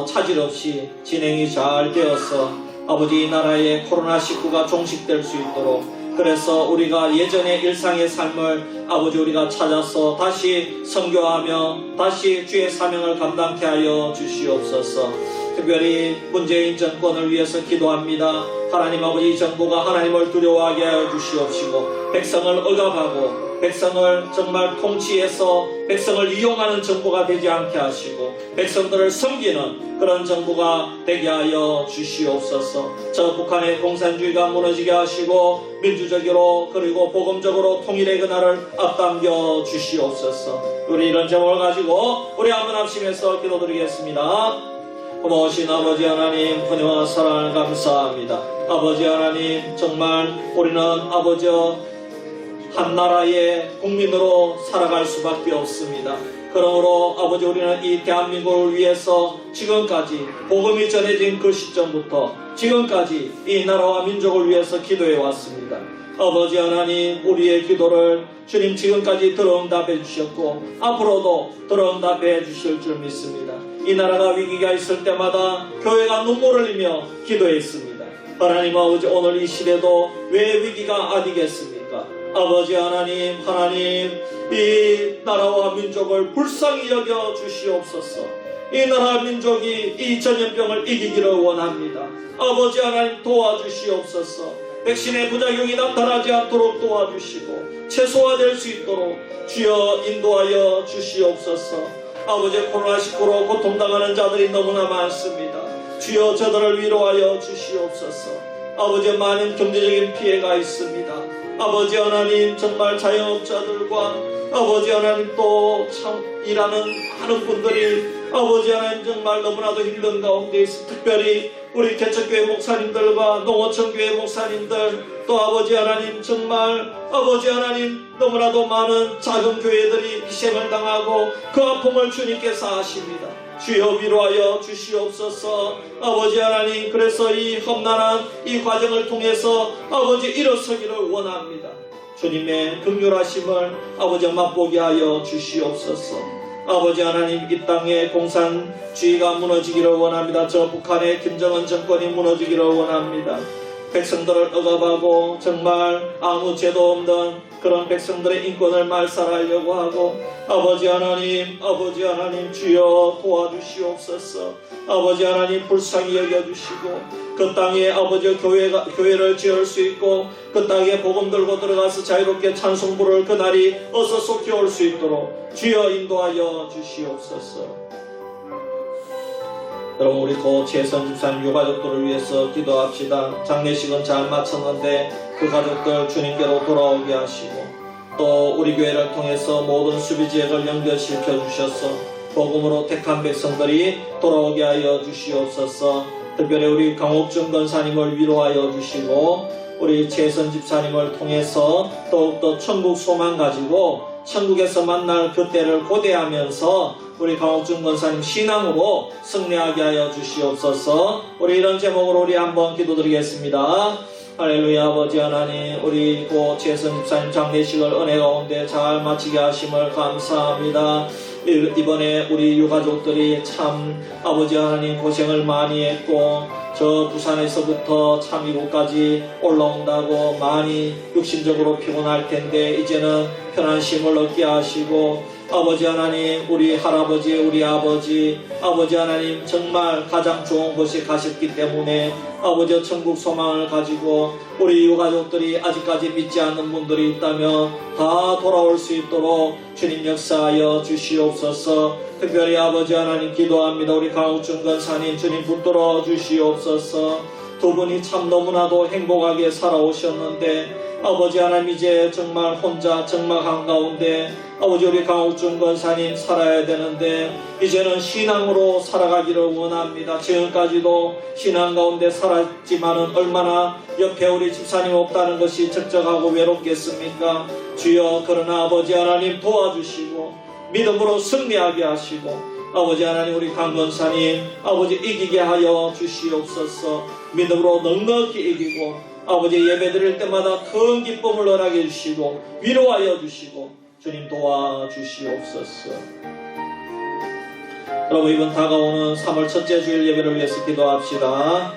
차질 없이 진행이 잘 되어서 아버지 이 나라의 코로나19가 종식될 수 있도록, 그래서 우리가 예전의 일상의 삶을 아버지 우리가 찾아서 다시 선교하며 다시 주의 사명을 감당케 하여 주시옵소서. 특별히 문재인 정권을 위해서 기도합니다. 하나님 아버지, 이 정부가 하나님을 두려워하게 하여 주시옵시고 백성을 억압하고 백성을 정말 통치해서 백성을 이용하는 정부가 되지 않게 하시고 백성들을 섬기는 그런 정부가 되게 하여 주시옵소서. 저 북한의 공산주의가 무너지게 하시고 민주적으로 그리고 복음적으로 통일의 그날을 앞당겨 주시옵소서. 우리 이런 제목을 가지고 우리 한번 합심해서 기도드리겠습니다. 고마우신 아버지 하나님, 은혜와 사랑을 감사합니다. 아버지 하나님, 정말 우리는 아버지여 한 나라의 국민으로 살아갈 수밖에 없습니다. 그러므로 아버지, 우리는 이 대한민국을 위해서 지금까지 복음이 전해진 그 시점부터 지금까지 이 나라와 민족을 위해서 기도해 왔습니다. 아버지 하나님, 우리의 기도를 주님 지금까지 들어응답해 주셨고 앞으로도 들어응답해 주실 줄 믿습니다. 이 나라가 위기가 있을 때마다 교회가 눈물을 흘리며 기도했습니다. 하나님 아버지, 오늘 이 시대도 왜 위기가 아니겠습니까? 아버지 하나님, 이 나라와 민족을 불쌍히 여겨 주시옵소서. 이 나라 민족이 이 전염병을 이기기를 원합니다. 아버지 하나님, 도와주시옵소서. 백신의 부작용이 나타나지 않도록 도와주시고 최소화될 수 있도록 주여 인도하여 주시옵소서. 아버지, 코로나19로 고통당하는 자들이 너무나 많습니다. 주여 저들을 위로하여 주시옵소서. 아버지, 많은 경제적인 피해가 있습니다. 아버지 하나님, 정말 자영업자들과 아버지 하나님 또 참 일하는 많은 분들이 아버지 하나님 정말 너무나도 힘든 가운데 있어. 특별히 우리 개척교회 목사님들과 농어촌교회 목사님들, 또 아버지 하나님 정말 아버지 하나님 너무나도 많은 작은 교회들이 희생을 당하고 그 아픔을 주님께서 아십니다. 주여 위로하여 주시옵소서. 아버지 하나님, 그래서 이 험난한 이 과정을 통해서 아버지 일어서기를 원합니다. 주님의 긍휼하심을 아버지 맛보게 하여 주시옵소서. 아버지 하나님, 이 땅의 공산주의가 무너지기를 원합니다. 저 북한의 김정은 정권이 무너지기를 원합니다. 백성들을 억압하고 정말 아무 죄도 없는 그런 백성들의 인권을 말살하려고 하고 아버지 하나님 주여 도와주시옵소서. 아버지 하나님 불쌍히 여겨주시고 그 땅에 아버지 교회를 지을 수 있고 그 땅에 복음 들고 들어가서 자유롭게 찬송 부를 그날이 어서 속히 올 수 있도록 주여 인도하여 주시옵소서. 여러분, 우리 고채선 집사님 유가족들을 위해서 기도합시다. 장례식은 잘 마쳤는데 그 가족들 주님께로 돌아오게 하시고 또 우리 교회를 통해서 모든 수비지역을 연결시켜 주셔서 복음으로 택한 백성들이 돌아오게 하여 주시옵소서. 특별히 우리 강옥준 권사님을 위로하여 주시고 우리 채선 집사님을 통해서 더욱더 천국 소망 가지고 천국에서 만날 그때를 고대하면서 우리 강옥준 권사님 신앙으로 승리하게 하여 주시옵소서. 우리 이런 제목으로 우리 한번 기도드리겠습니다. 할렐루야. 아버지 하나님, 우리 고채선 집사님 장례식을 은혜 가운데 잘 마치게 하심을 감사합니다. 이번에 우리 유가족들이 참 아버지 하나님 고생을 많이 했고 저 부산에서부터 참 이곳까지 올라온다고 많이 육신적으로 피곤할 텐데 이제는 편한 쉼을 얻게 하시고 아버지 하나님, 우리 할아버지, 우리 아버지 하나님 정말 가장 좋은 곳에 가셨기 때문에 아버지 천국 소망을 가지고 우리 유가족들이 아직까지 믿지 않는 분들이 있다면 다 돌아올 수 있도록 주님 역사하여 주시옵소서. 특별히 아버지 하나님 기도합니다. 우리 강옥준 권사님 주님 붙들어 주시옵소서. 두 분이 참 너무나도 행복하게 살아오셨는데 아버지 하나님 이제 정말 혼자 적막한 가운데 아버지 우리 강옥준 권사님 살아야 되는데 이제는 신앙으로 살아가기를 원합니다. 지금까지도 신앙 가운데 살았지만은 얼마나 옆에 우리 집사님 없다는 것이 적적하고 외롭겠습니까? 주여, 그러나 아버지 하나님 도와주시고 믿음으로 승리하게 하시고 아버지 하나님 우리 강 권사님 아버지 이기게 하여 주시옵소서. 믿음으로 넉넉히 이기고 아버지 예배드릴 때마다 큰 기쁨을 허락해 주시고 위로하여 주시고 주님 도와주시옵소서. 여러분, 이번 다가오는 3월 첫째 주일 예배를 위해서 기도합시다.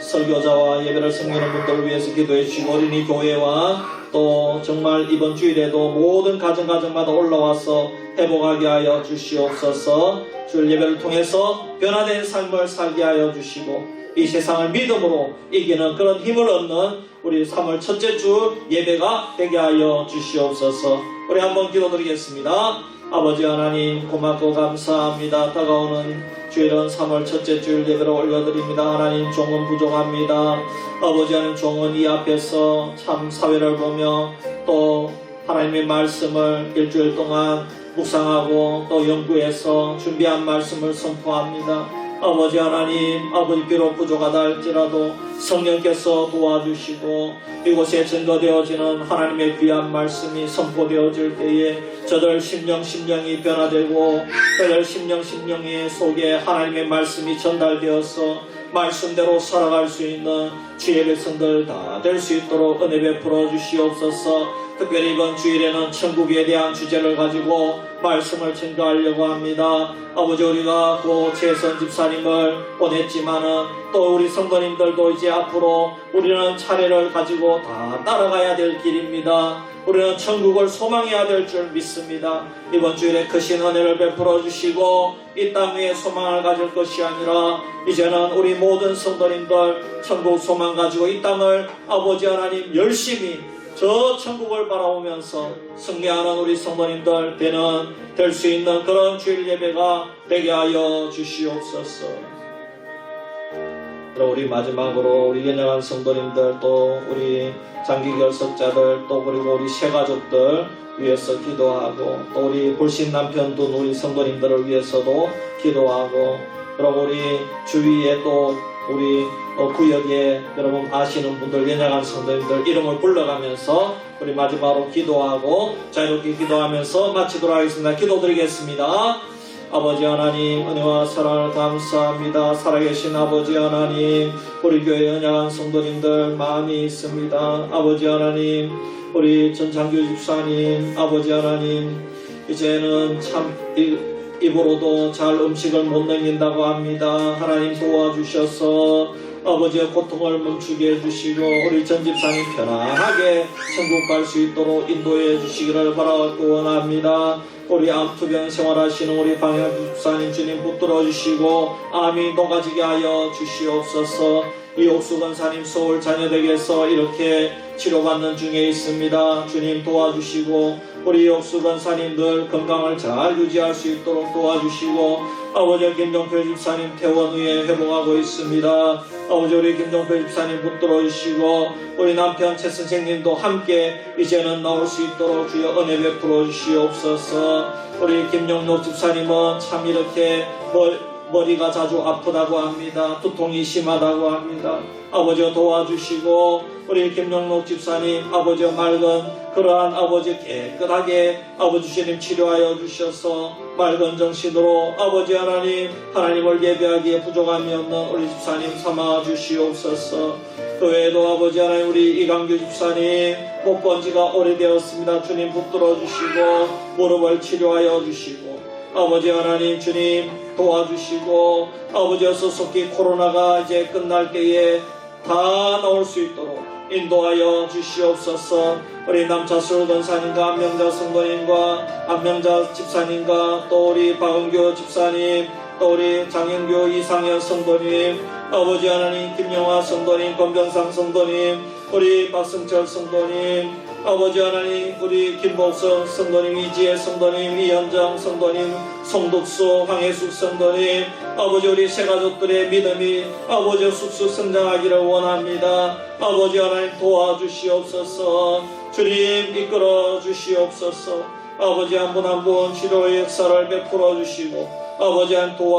설교자와 예배를 섬기는 분들을 위해서 기도해 주시고 어린이 교회와 또 정말 이번 주일에도 모든 가정마다 올라와서 회복하게 하여 주시옵소서. 주일 예배를 통해서 변화된 삶을 살게 하여 주시고 이 세상을 믿음으로 이기는 그런 힘을 얻는 우리 3월 첫째 주 예배가 되게 하여 주시옵소서. 우리 한번 기도드리겠습니다. 아버지 하나님 고맙고 감사합니다. 다가오는 주일은 3월 첫째 주일 예배를 올려드립니다. 하나님 종은 부족합니다. 아버지 하나님 종은 이 앞에서 참 사회를 보며 또 하나님의 말씀을 일주일 동안 묵상하고 또 연구해서 준비한 말씀을 선포합니다. 아버지 하나님, 아버지 비록 부족하다 할지라도 성령께서 도와주시고 이곳에 증거되어지는 하나님의 귀한 말씀이 선포되어질 때에 저들 심령이 변화되고 저들 심령의 속에 하나님의 말씀이 전달되어서 말씀대로 살아갈 수 있는 주의 백성들 다 될 수 있도록 은혜 베풀어 주시옵소서. 특별히 이번 주일에는 천국에 대한 주제를 가지고 말씀을 증거하려고 합니다. 아버지, 우리가 그 최선 집사님을 보냈지만은 또 우리 성도님들도 이제 앞으로 우리는 차례를 가지고 다 따라가야 될 길입니다. 우리는 천국을 소망해야 될 줄 믿습니다. 이번 주일에 크신 은혜를 베풀어 주시고 이 땅 위에 소망을 가질 것이 아니라 이제는 우리 모든 성도님들 천국 소망 가지고 이 땅을 아버지 하나님 열심히 저 천국을 바라보면서 승리하는 우리 성도님들 될 수 있는 그런 주일 예배가 되게 하여 주시옵소서. 그럼 우리 마지막으로 우리 연약한 성도님들, 또 우리 장기 결석자들, 또 그리고 우리 새가족들 위해서 기도하고, 또 우리 불신 남편 둔 우리 성도님들을 위해서도 기도하고, 그럼 우리 주위에 또 우리 구역에 여러분 아시는 분들, 연약한 성도님들 이름을 불러가면서 우리 마지막으로 기도하고 자유롭게 기도하면서 마치도록 하겠습니다. 기도드리겠습니다. 아버지 하나님, 은혜와 사랑을 감사합니다. 살아계신 아버지 하나님, 우리 교회 연약한 성도님들 많이 있습니다. 아버지 하나님, 우리 전창규 집사님, 아버지 하나님, 이제는 참 입으로도 잘 음식을 못 넘긴다고 합니다. 하나님 도와주셔서 아버지의 고통을 멈추게 해주시고 우리 전 집사님 편안하게 천국 갈 수 있도록 인도해 주시기를 바라고 원합니다. 우리 암투병 생활하시는 우리 방향 집사님 주님 붙들어 주시고 암이 녹아지게 하여 주시옵소서. 이옥수 권사님 서울 자녀댁에서 이렇게 치료받는 중에 있습니다. 주님 도와주시고 우리 이옥수 권사님들 건강을 잘 유지할 수 있도록 도와주시고 아버지 김종표 집사님 퇴원 후에 회복하고 있습니다. 아버지 우리 김종표 집사님 붙들어 주시고 우리 남편 최 선생님도 함께 이제는 나올 수 있도록 주여 은혜 베풀어 주시옵소서. 우리 김용록 집사님은 참 이렇게 머리가 자주 아프다고 합니다. 두통이 심하다고 합니다. 아버지 도와주시고 우리 김용록 집사님 아버지 맑은 그러한 아버지 깨끗하게 아버지 주님 치료하여 주셔서 맑은 정신으로 아버지 하나님을 예배하기에 부족함이 없는 우리 집사님 삼아 주시옵소서. 그 외에도 아버지 하나님 우리 이강규 집사님 못 본 지가 오래되었습니다. 주님 붙들어 주시고 무릎을 치료하여 주시고 아버지 하나님 주님 도와주시고 아버지 소속히 코로나가 이제 끝날 때에 다 나올 수 있도록 인도하여 주시옵소서. 우리 남차술 권사님과 안명자 성도님과 안명자 집사님과 또 우리 박은교 집사님 또 우리 장영교 이상현 성도님 아버지 하나님 김영화 성도님 권병상 성도님 우리 박승철 성도님 아버지 하나님 우리 김복선 성도님 이지혜 성도님 이현정 성도님 송덕수 황혜숙 성도님 아버지 우리 새가족들의 믿음이 아버지 쑥쑥 성장하기를 원합니다. 아버지 하나님 도와주시옵소서. 주님 이끌어 주시옵소서. 아버지 한 분 한 분 치료의 역사를 베풀어 주시고 아버지 한 도와